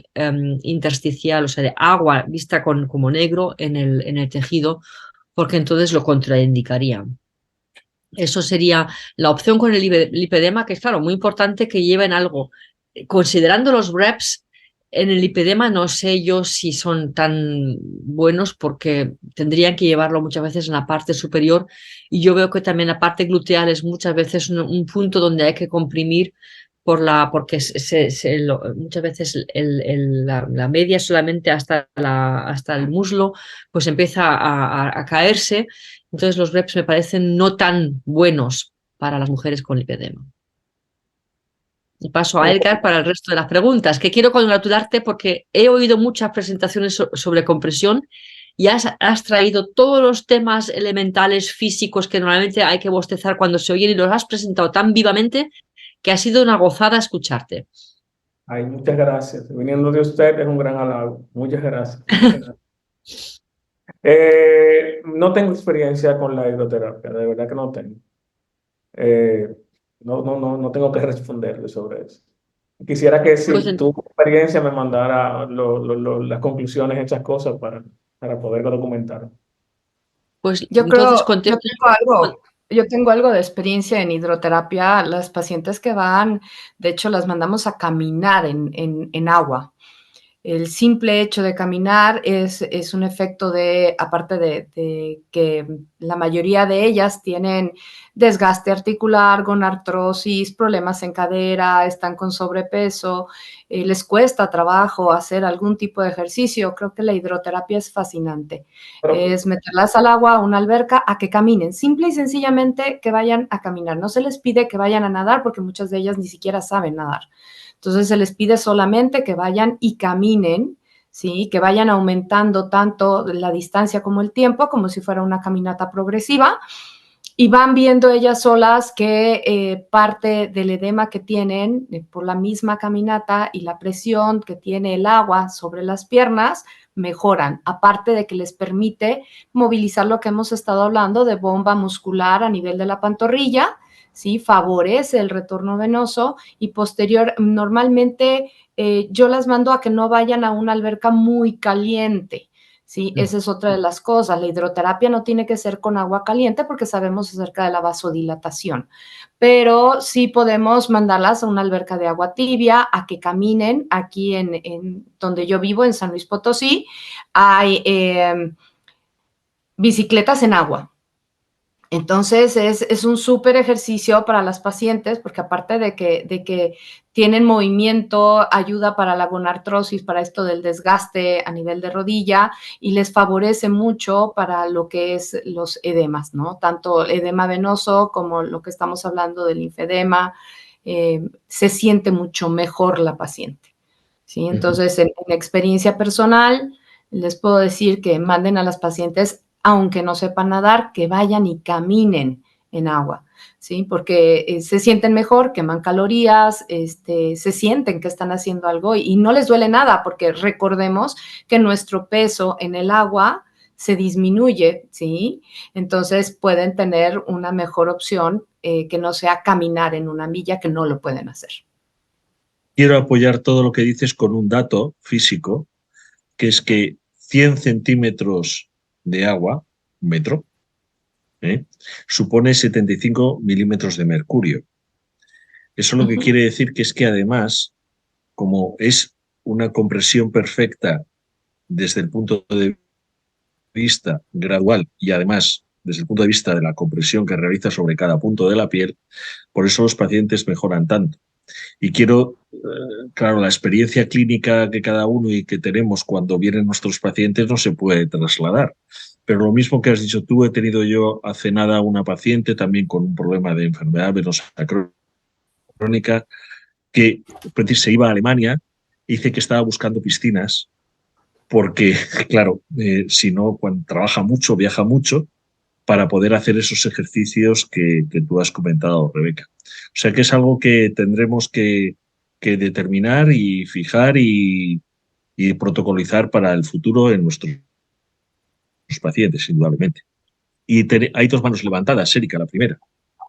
intersticial, o sea, de agua vista como negro en el tejido, porque entonces lo contraindicaría. Eso sería la opción con el lipedema, que es claro, muy importante que lleven algo. Considerando los reps, en el lipedema no sé yo si son tan buenos porque tendrían que llevarlo muchas veces en la parte superior y yo veo que también la parte gluteal es muchas veces un punto donde hay que comprimir porque muchas veces la media solamente hasta el muslo pues empieza a caerse. Entonces los reps me parecen no tan buenos para las mujeres con lipedema. Y paso a Edgar para el resto de las preguntas, que quiero congratularte porque he oído muchas presentaciones sobre compresión y has traído todos los temas elementales físicos que normalmente hay que bostezar cuando se oyen y los has presentado tan vivamente que ha sido una gozada escucharte. Ay, muchas gracias. Viniendo de usted es un gran halago. Muchas gracias. Muchas gracias. No tengo experiencia con la hidroterapia, de verdad que no tengo. No tengo que responderle sobre eso. Quisiera que si Pues, tu experiencia me mandara las conclusiones de esas cosas para poder documentar. pues Yo entonces creo, contesto. yo tengo algo de experiencia en hidroterapia. Las pacientes que van, de hecho, las mandamos a caminar en agua. El simple hecho de caminar es un efecto aparte de que la mayoría de ellas tienen desgaste articular, gonartrosis, problemas en cadera, están con sobrepeso, les cuesta trabajo hacer algún tipo de ejercicio. Creo que la hidroterapia es fascinante. Es meterlas al agua, a una alberca, a que caminen. Simple y sencillamente que vayan a caminar. No se les pide que vayan a nadar porque muchas de ellas ni siquiera saben nadar. Entonces se les pide solamente que vayan y caminen, ¿sí? Que vayan aumentando tanto la distancia como el tiempo, como si fuera una caminata progresiva, y van viendo ellas solas que parte del edema que tienen por la misma caminata y la presión que tiene el agua sobre las piernas mejoran, aparte de que les permite movilizar lo que hemos estado hablando de bomba muscular a nivel de la pantorrilla, ¿sí? Favorece el retorno venoso y posterior, normalmente yo las mando a que no vayan a una alberca muy caliente, ¿sí? Esa es otra de las cosas. La hidroterapia no tiene que ser con agua caliente porque sabemos acerca de la vasodilatación, pero sí podemos mandarlas a una alberca de agua tibia, a que caminen. Aquí en donde yo vivo, en San Luis Potosí, hay bicicletas en agua. Entonces es un súper ejercicio para las pacientes porque aparte de que tienen movimiento, ayuda para la gonartrosis, para esto del desgaste a nivel de rodilla y les favorece mucho para lo que es los edemas, ¿no? Tanto edema venoso como lo que estamos hablando del linfedema, se siente mucho mejor la paciente, ¿sí? Entonces, en experiencia personal, les puedo decir que manden a las pacientes, aunque no sepan nadar, que vayan y caminen en agua, ¿sí? Porque se sienten mejor, queman calorías, se sienten que están haciendo algo y no les duele nada, porque recordemos que nuestro peso en el agua se disminuye, ¿sí? Entonces pueden tener una mejor opción que no sea caminar en una milla, que no lo pueden hacer. Quiero apoyar todo lo que dices con un dato físico, que es que 100 centímetros de agua, un metro, supone 75 milímetros de mercurio. Eso lo que quiere decir que es que además, como es una compresión perfecta desde el punto de vista gradual y además desde el punto de vista de la compresión que realiza sobre cada punto de la piel, por eso los pacientes mejoran tanto. Y quiero, claro, la experiencia clínica que cada uno y que tenemos cuando vienen nuestros pacientes no se puede trasladar. Pero lo mismo que has dicho tú, he tenido yo hace nada una paciente también con un problema de enfermedad venosa crónica que se iba a Alemania y dice que estaba buscando piscinas porque, claro, si no, cuando trabaja mucho, viaja mucho, para poder hacer esos ejercicios que tú has comentado, Rebeca. O sea que es algo que tendremos que que determinar y fijar y protocolizar para el futuro en nuestros pacientes, indudablemente. Y hay dos manos levantadas, Erika, la primera.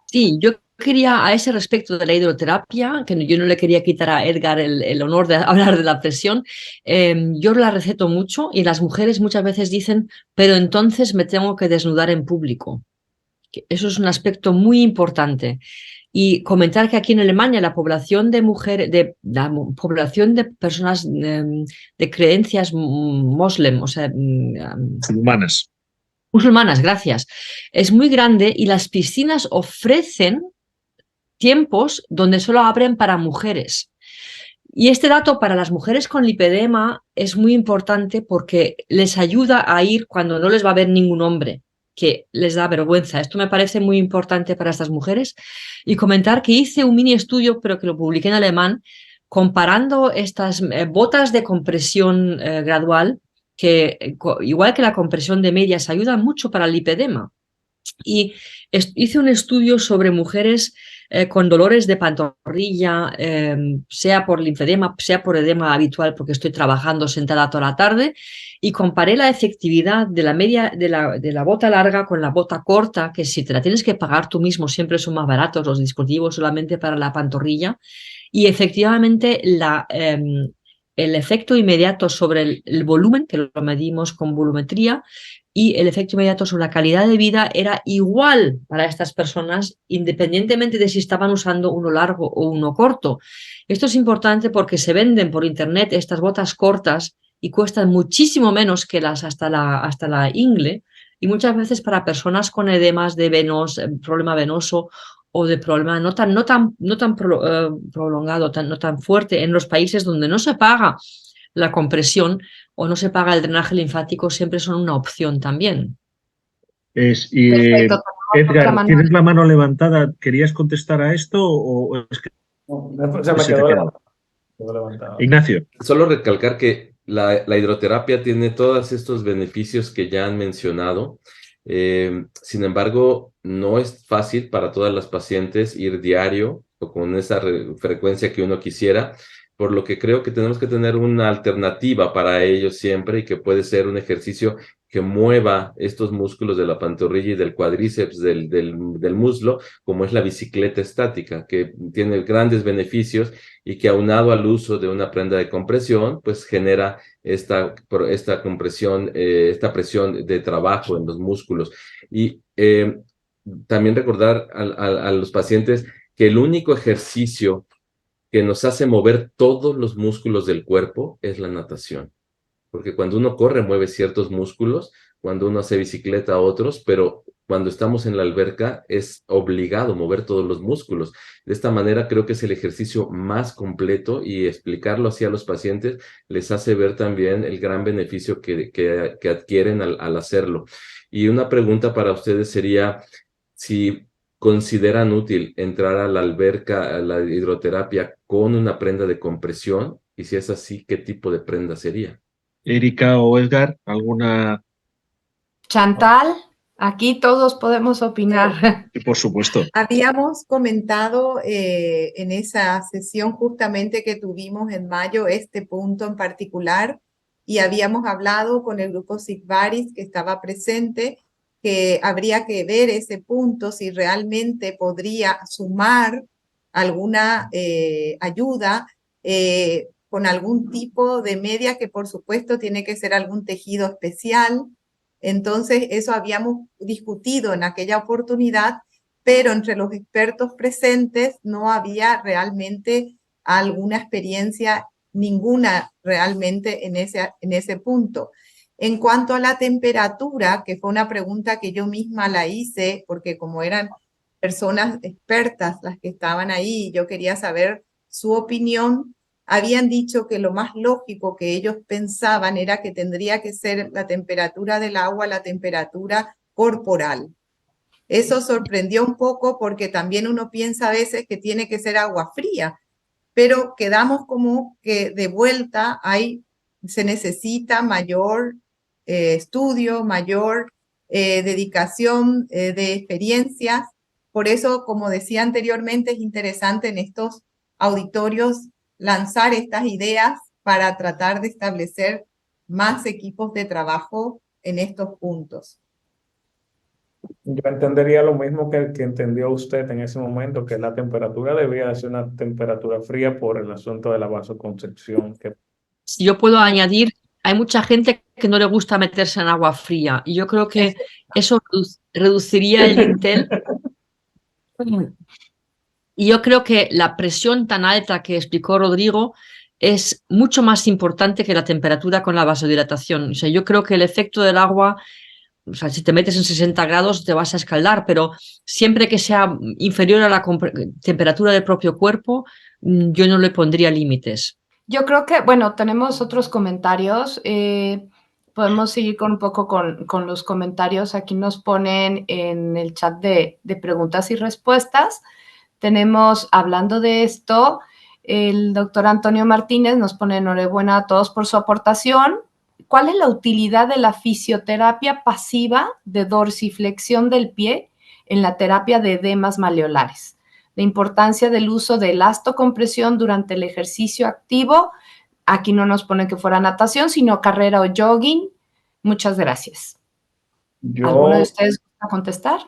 Sí, yo quería a ese respecto de la hidroterapia, que yo no le quería quitar a Edgar el honor de hablar de la presión, yo la receto mucho y las mujeres muchas veces dicen, pero entonces me tengo que desnudar en público. Eso es un aspecto muy importante. Y comentar que aquí en Alemania la población de mujeres, población de personas de creencias musulmanas, o sea, musulmanas, gracias, es muy grande y las piscinas ofrecen tiempos donde solo abren para mujeres. Y este dato para las mujeres con lipedema es muy importante porque les ayuda a ir cuando no les va a ver ningún hombre, que les da vergüenza. Esto me parece muy importante para estas mujeres. Y comentar que hice un mini estudio, pero que lo publiqué en alemán, comparando estas botas de compresión gradual, que igual que la compresión de medias, ayudan mucho para el lipedema. Y hice un estudio sobre mujeres con dolores de pantorrilla, sea por linfedema, sea por edema habitual, porque estoy trabajando sentada toda la tarde, y comparé la efectividad de la media de la bota larga con la bota corta, que si te la tienes que pagar tú mismo, siempre son más baratos los dispositivos solamente para la pantorrilla, y efectivamente el efecto inmediato sobre el volumen, que lo medimos con volumetría, y el efecto inmediato sobre la calidad de vida era igual para estas personas, independientemente de si estaban usando uno largo o uno corto. Esto es importante porque se venden por internet estas botas cortas y cuestan muchísimo menos que las hasta la ingle, y muchas veces para personas con edemas de problema venoso o de problema no tan prolongado, no tan fuerte, en los países donde no se paga la compresión o no se paga el drenaje linfático, siempre son una opción también. Perfecto. Edgar, ¿tienes la mano levantada? ¿Querías contestar a esto o es que Se me se te quedó queda? levantado. Ignacio. Solo recalcar que la hidroterapia tiene todos estos beneficios que ya han mencionado. Sin embargo, no es fácil para todas las pacientes ir diario o con esa frecuencia que uno quisiera, por lo que creo que tenemos que tener una alternativa para ellos siempre y que puede ser un ejercicio que mueva estos músculos de la pantorrilla y del cuádriceps del muslo, como es la bicicleta estática, que tiene grandes beneficios y que aunado al uso de una prenda de compresión, pues genera esta compresión, esta presión de trabajo en los músculos. Y también recordar a los pacientes que el único ejercicio que nos hace mover todos los músculos del cuerpo es la natación. Porque cuando uno corre mueve ciertos músculos, cuando uno hace bicicleta otros, pero cuando estamos en la alberca es obligado mover todos los músculos. De esta manera creo que es el ejercicio más completo y explicarlo así a los pacientes les hace ver también el gran beneficio que adquieren al hacerlo. Y una pregunta para ustedes sería si consideran útil entrar a la alberca, a la hidroterapia con una prenda de compresión y si es así, ¿qué tipo de prenda sería? Erika o Edgar, ¿alguna? Chantal, aquí todos podemos opinar. Sí, por supuesto. Habíamos comentado en esa sesión justamente que tuvimos en mayo este punto en particular y habíamos hablado con el grupo Sigvaris que estaba presente que habría que ver ese punto si realmente podría sumar alguna ayuda con algún tipo de media que por supuesto tiene que ser algún tejido especial. Entonces eso habíamos discutido en aquella oportunidad, pero entre los expertos presentes no había realmente alguna experiencia, ninguna realmente en ese punto. En cuanto a la temperatura, que fue una pregunta que yo misma la hice, porque como eran personas expertas las que estaban ahí, yo quería saber su opinión, habían dicho que lo más lógico que ellos pensaban era que tendría que ser la temperatura del agua, la temperatura corporal. Eso sorprendió un poco porque también uno piensa a veces que tiene que ser agua fría, pero quedamos como que de vuelta se necesita mayor estudio, mayor dedicación de experiencias. Por eso, como decía anteriormente, es interesante en estos auditorios lanzar estas ideas para tratar de establecer más equipos de trabajo en estos puntos. Yo entendería lo mismo que entendió usted en ese momento, que la temperatura debía ser una temperatura fría por el asunto de la vasoconstricción. Si yo puedo añadir, hay mucha gente que no le gusta meterse en agua fría y yo creo que eso reduciría el dintel. Y yo creo que la presión tan alta que explicó Rodrigo es mucho más importante que la temperatura con la vasodilatación. O sea, yo creo que el efecto del agua, o sea, si te metes en 60 grados te vas a escaldar, pero siempre que sea inferior a la temperatura del propio cuerpo, yo no le pondría límites. Yo creo que, bueno, tenemos otros comentarios. Podemos seguir con un poco con los comentarios. Aquí nos ponen en el chat de preguntas y respuestas. Tenemos, hablando de esto, el doctor Antonio Martínez nos pone enhorabuena a todos por su aportación. ¿Cuál es la utilidad de la fisioterapia pasiva de dorsiflexión del pie en la terapia de edemas maleolares? La importancia del uso de elastocompresión durante el ejercicio activo. Aquí no nos pone que fuera natación, sino carrera o jogging. Muchas gracias. ¿Alguno de ustedes gusta contestar?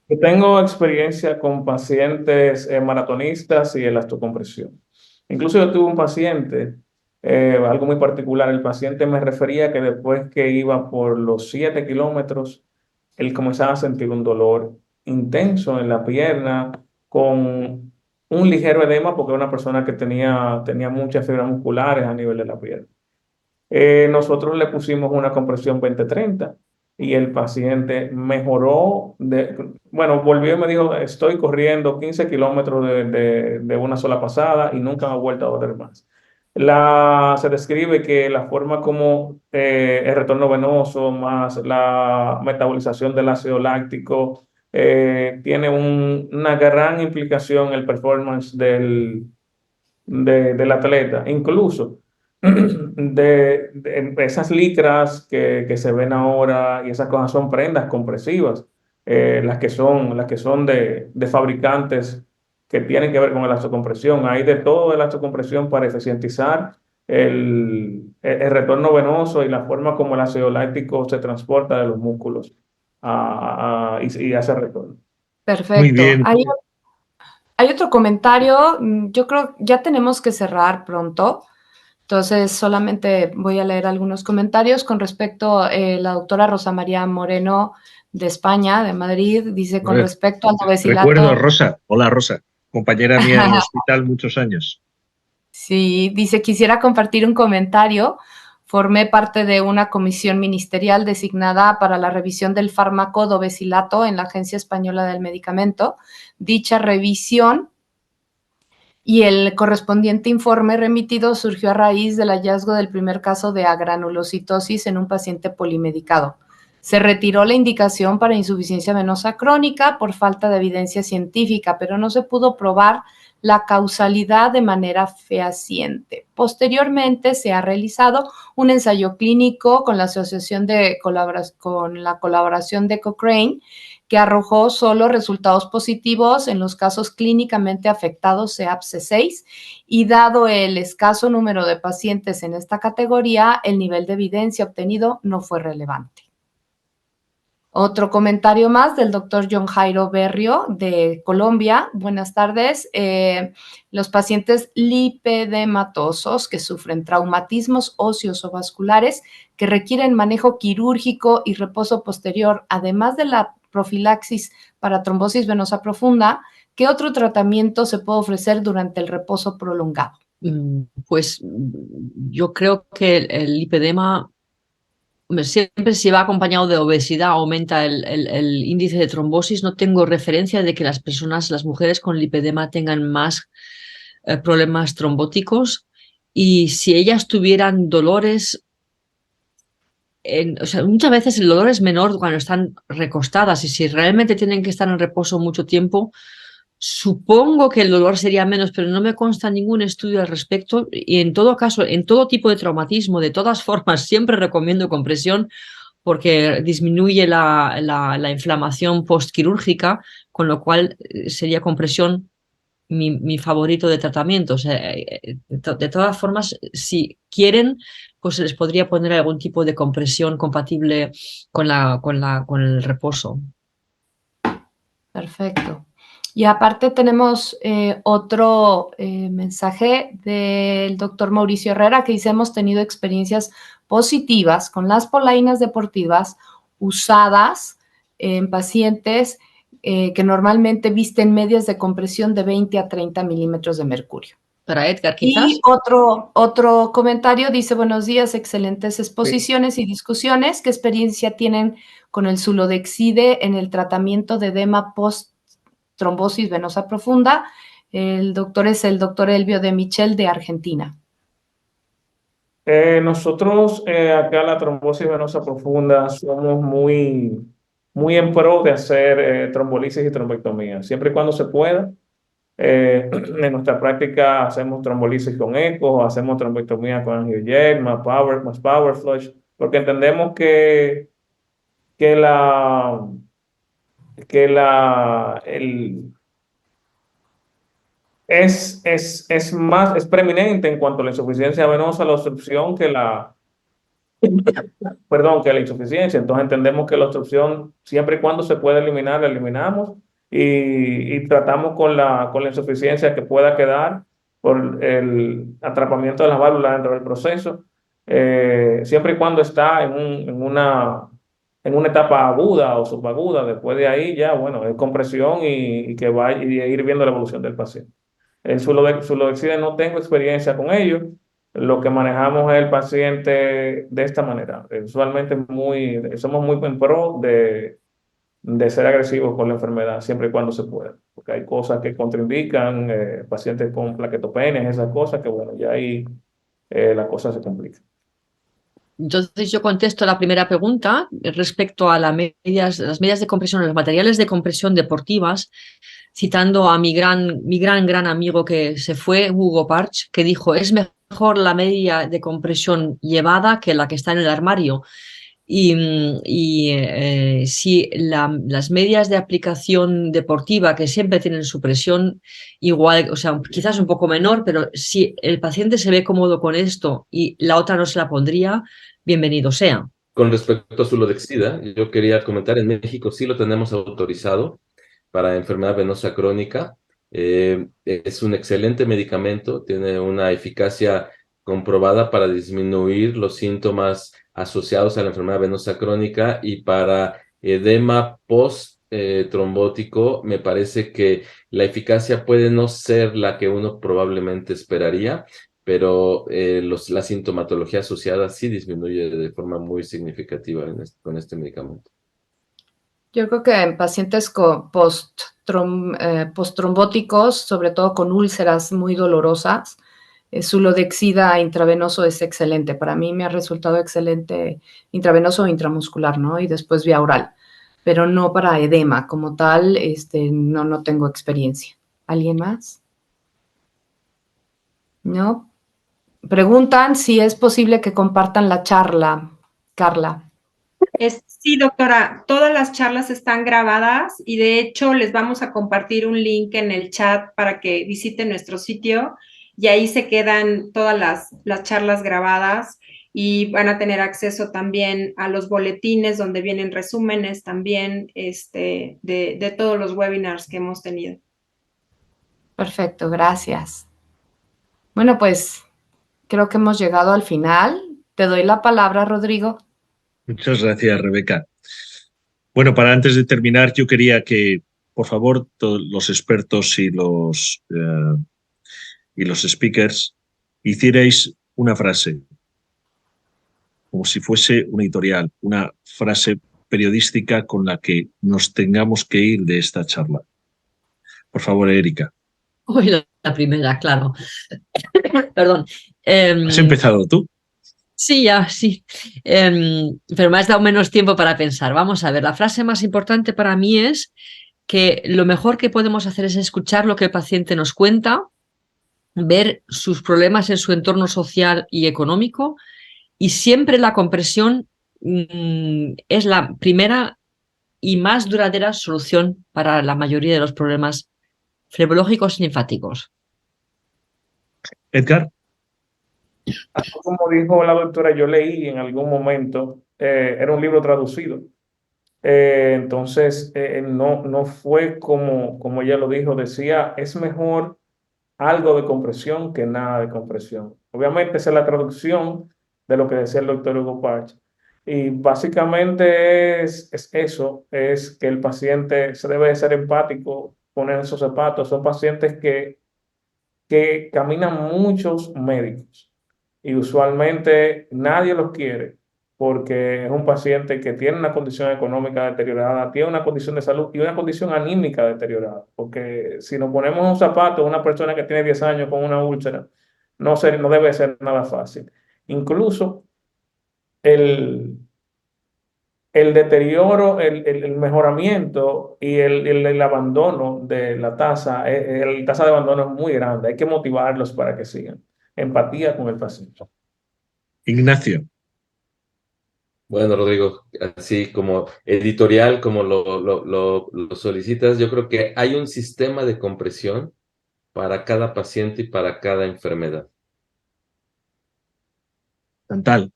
Yo tengo experiencia con pacientes maratonistas y elastocompresión. Incluso yo tuve un paciente, algo muy particular, el paciente me refería que después que iba por los 7 kilómetros, él comenzaba a sentir un dolor intenso en la pierna, con un ligero edema, porque era una persona que tenía muchas fibras musculares a nivel de la pierna. Nosotros le pusimos una compresión 20-30 y el paciente mejoró, bueno, volvió y me dijo, estoy corriendo 15 kilómetros de una sola pasada y nunca me ha vuelto a doler más. Se describe que la forma como el retorno venoso más la metabolización del ácido láctico tiene una gran implicación en el performance del atleta. Incluso esas licras que se ven ahora y esas cosas son prendas compresivas, las que son de fabricantes que tienen que ver con elastocompresión. Hay de todo de elastocompresión para eficientizar el retorno venoso y la forma como el ácido láctico se transporta de los músculos y hace retorno. Perfecto. Muy bien. Hay otro comentario. Yo creo ya tenemos que cerrar pronto. Entonces, solamente voy a leer algunos comentarios con respecto a la doctora Rosa María Moreno de España, de Madrid, dice con respecto al novecilato. Recuerdo, Rosa. Hola, Rosa. Compañera mía en el hospital muchos años. Sí, dice, quisiera compartir un comentario. Formé parte de una comisión ministerial designada para la revisión del fármaco dovecilato en la Agencia Española del Medicamento. Dicha revisión y el correspondiente informe remitido surgió a raíz del hallazgo del primer caso de agranulocitosis en un paciente polimedicado. Se retiró la indicación para insuficiencia venosa crónica por falta de evidencia científica, pero no se pudo probar la causalidad de manera fehaciente. Posteriormente se ha realizado un ensayo clínico con la asociación con la colaboración de Cochrane, que arrojó solo resultados positivos en los casos clínicamente afectados CEAPC6 y dado el escaso número de pacientes en esta categoría, el nivel de evidencia obtenido no fue relevante. Otro comentario más del doctor John Jairo Berrio de Colombia. Buenas tardes. Los pacientes lipedematosos que sufren traumatismos óseos o vasculares que requieren manejo quirúrgico y reposo posterior, además de la profilaxis para trombosis venosa profunda, ¿qué otro tratamiento se puede ofrecer durante el reposo prolongado? Pues yo creo que el lipedema siempre si va acompañado de obesidad aumenta el índice de trombosis. No tengo referencia de que las mujeres con lipedema tengan más problemas trombóticos, y si ellas tuvieran dolores, o sea, muchas veces el dolor es menor cuando están recostadas, y si realmente tienen que estar en reposo mucho tiempo, supongo que el dolor sería menos, pero no me consta ningún estudio al respecto. Y en todo caso, en todo tipo de traumatismo, de todas formas, siempre recomiendo compresión porque disminuye la inflamación postquirúrgica, con lo cual sería compresión mi favorito de tratamiento. O sea, de todas formas, si quieren, pues se les podría poner algún tipo de compresión compatible con el reposo. Perfecto. Y aparte tenemos otro mensaje del doctor Mauricio Herrera que dice: hemos tenido experiencias positivas con las polainas deportivas usadas en pacientes que normalmente visten medias de compresión de 20 a 30 milímetros de mercurio. Para Edgar, quizás. Y otro comentario dice: buenos días, excelentes exposiciones y discusiones. ¿Qué experiencia tienen con el Sulodexide en el tratamiento de edema post-trombosis venosa profunda? El doctor es el doctor Elvio de Michel de Argentina. Nosotros acá la trombosis venosa profunda somos muy en pro de hacer trombolisis y trombectomía, siempre y cuando se pueda. En nuestra práctica hacemos trombolisis con eco, hacemos trombectomía con angiojet, más power flush, porque entendemos que la, es preeminente en cuanto a la insuficiencia venosa, la obstrucción, que la insuficiencia. Entonces entendemos que la obstrucción, siempre y cuando se pueda eliminar, la eliminamos y tratamos con la insuficiencia que pueda quedar por el atrapamiento de las válvulas dentro del proceso, siempre y cuando está en una etapa aguda o subaguda. Después de ahí ya, bueno, es compresión y que va y ir viendo la evolución del paciente. El Sulodexide no tengo experiencia con ello. Lo que manejamos es el paciente de esta manera. Usualmente somos muy en pro de ser agresivos con la enfermedad, siempre y cuando se pueda. Porque hay cosas que contraindican, pacientes con plaquetopenias, esas cosas que, bueno, ya ahí la cosa se complica. Entonces yo contesto la primera pregunta respecto a las medias de compresión, los materiales de compresión deportivas, citando a mi gran amigo que se fue, Hugo Parch, que dijo: es mejor la media de compresión llevada que la que está en el armario. Si las medias de aplicación deportiva, que siempre tienen su presión igual, o sea, quizás un poco menor, pero si el paciente se ve cómodo con esto y la otra no se la pondría, bienvenido sea. Con respecto a Sulodexida, yo quería comentar, en México sí lo tenemos autorizado para enfermedad venosa crónica. Es un excelente medicamento, tiene una eficacia comprobada para disminuir los síntomas asociados a la enfermedad venosa crónica, y para edema post-trombótico me parece que la eficacia puede no ser la que uno probablemente esperaría, pero la sintomatología asociada sí disminuye de forma muy significativa con este medicamento. Yo creo que en pacientes post-trombóticos, sobre todo con úlceras muy dolorosas, Sulodexida intravenoso es excelente. Para mí me ha resultado excelente intravenoso o intramuscular, ¿no? Y después vía oral, pero no para edema como tal. No tengo experiencia. ¿Alguien más? ¿No? Preguntan si es posible que compartan la charla, Carla. Sí, doctora, todas las charlas están grabadas y de hecho les vamos a compartir un link en el chat para que visiten nuestro sitio, y ahí se quedan todas las charlas grabadas, y van a tener acceso también a los boletines donde vienen resúmenes también de todos los webinars que hemos tenido. Perfecto, gracias. Bueno, pues creo que hemos llegado al final. Te doy la palabra, Rodrigo. Muchas gracias, Rebeca. Bueno, para antes de terminar, yo quería que, por favor, todos los expertos y los speakers hicierais una frase, como si fuese un editorial, una frase periodística con la que nos tengamos que ir de esta charla. Por favor, Erika. Uy, la primera, claro. Perdón. ¿Has empezado tú? Sí, ya, sí. Pero me has dado menos tiempo para pensar. Vamos a ver, la frase más importante para mí es que lo mejor que podemos hacer es escuchar lo que el paciente nos cuenta, ver sus problemas en su entorno social y económico, y siempre la compresión es la primera y más duradera solución para la mayoría de los problemas flebológicos linfáticos. Edgar, Así como dijo la doctora, yo leí en algún momento, era un libro traducido. Entonces, no fue como ella lo dijo, decía, es mejor algo de compresión que nada de compresión. Obviamente esa es la traducción de lo que decía el doctor Hugo Parch. Y básicamente es eso, es que el paciente se debe de ser empático, poner esos zapatos. Son pacientes que caminan muchos médicos y usualmente nadie los quiere porque es un paciente que tiene una condición económica deteriorada, tiene una condición de salud y una condición anímica deteriorada. Porque si nos ponemos un zapato, una persona que tiene 10 años con una úlcera, no debe ser nada fácil. Incluso el, el deterioro, el mejoramiento y el abandono de la tasa, la tasa de abandono es muy grande. Hay que motivarlos para que sigan. Empatía con el paciente. Ignacio. Bueno, Rodrigo, así como editorial, como lo solicitas, yo creo que hay un sistema de compresión para cada paciente y para cada enfermedad. Chantal.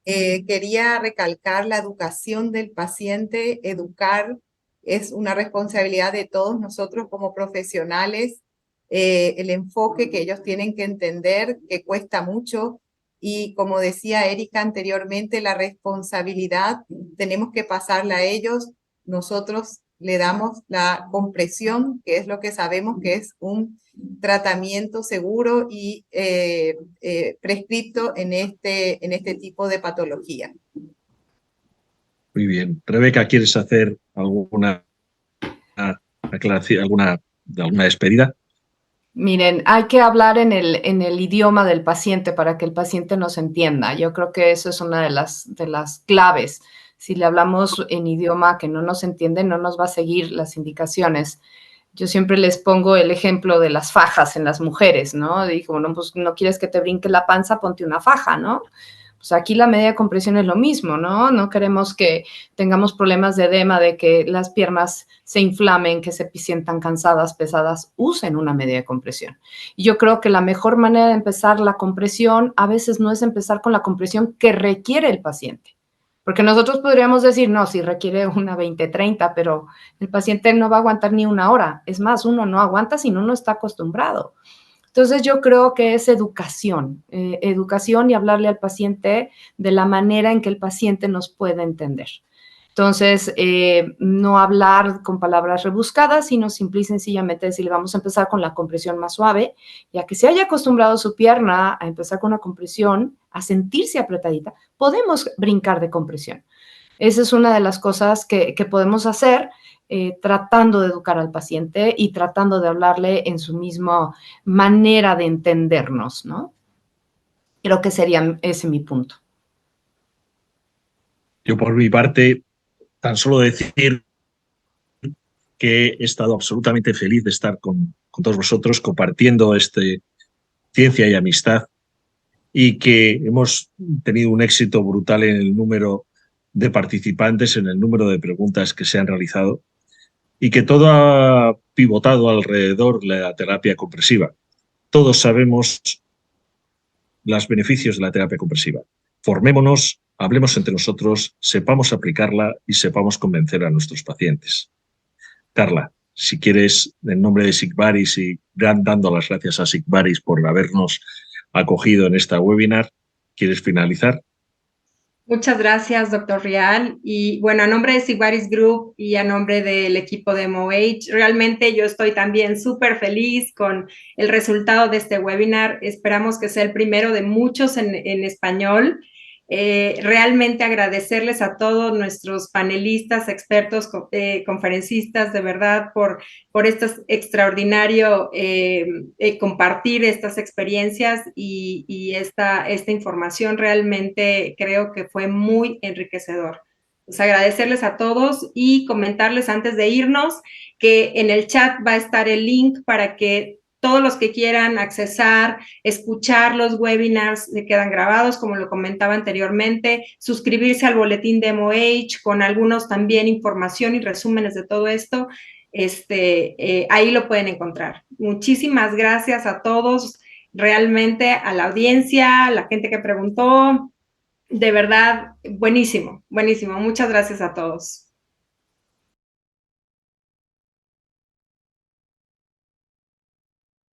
Quería recalcar la educación del paciente. Educar es una responsabilidad de todos nosotros como profesionales. El enfoque que ellos tienen que entender, que cuesta mucho. Y como decía Erika anteriormente, la responsabilidad tenemos que pasarla a ellos. Nosotros le damos la compresión, que es lo que sabemos que es un tratamiento seguro y prescripto en este tipo de patología. Muy bien. Rebeca, ¿quieres hacer alguna aclaración, alguna despedida? Miren, hay que hablar en el idioma del paciente para que el paciente nos entienda. Yo creo que eso es una de las claves. Si le hablamos en idioma que no nos entiende, no nos va a seguir las indicaciones. Yo siempre les pongo el ejemplo de las fajas en las mujeres, ¿no? Digo, bueno, pues no quieres que te brinque la panza, ponte una faja, ¿no? Pues aquí la medida de compresión es lo mismo, ¿no? No queremos que tengamos problemas de edema, de que las piernas se inflamen, que se sientan cansadas, pesadas. Usen una medida de compresión. Y yo creo que la mejor manera de empezar la compresión a veces no es empezar con la compresión que requiere el paciente. Porque nosotros podríamos decir, no, si requiere una 20-30, pero el paciente no va a aguantar ni una hora. Es más, uno no aguanta si no está acostumbrado. Entonces yo creo que es educación y hablarle al paciente de la manera en que el paciente nos puede entender. Entonces, no hablar con palabras rebuscadas, sino simple y sencillamente decirle, vamos a empezar con la compresión más suave, ya que se haya acostumbrado su pierna a empezar con una compresión, a sentirse apretadita, podemos brincar de compresión. Esa es una de las cosas que podemos hacer tratando de educar al paciente y tratando de hablarle en su misma manera de entendernos, ¿no? Creo que sería ese mi punto. Yo por mi parte, tan solo decir que he estado absolutamente feliz de estar con todos vosotros compartiendo ciencia y amistad y que hemos tenido un éxito brutal en el número de participantes, en el número de preguntas que se han realizado y que todo ha pivotado alrededor de la terapia compresiva. Todos sabemos los beneficios de la terapia compresiva. Formémonos, hablemos entre nosotros, sepamos aplicarla y sepamos convencer a nuestros pacientes. Carla, si quieres, en nombre de Sigvaris y dando las gracias a Sigvaris por habernos acogido en esta webinar, ¿quieres finalizar? Muchas gracias, doctor Rial. Y bueno, a nombre de Sigvaris Group y a nombre del equipo de MOH, realmente yo estoy también súper feliz con el resultado de este webinar. Esperamos que sea el primero de muchos en español. Realmente agradecerles a todos nuestros panelistas, expertos, conferencistas, de verdad, por este extraordinario compartir estas experiencias y esta información. Realmente creo que fue muy enriquecedor. Pues agradecerles a todos y comentarles antes de irnos que en el chat va a estar el link para que todos los que quieran accesar, escuchar los webinars se quedan grabados, como lo comentaba anteriormente, suscribirse al boletín de MOH con algunos también información y resúmenes de todo esto. ahí lo pueden encontrar. Muchísimas gracias a todos, realmente a la audiencia, a la gente que preguntó. De verdad, buenísimo, buenísimo. Muchas gracias a todos.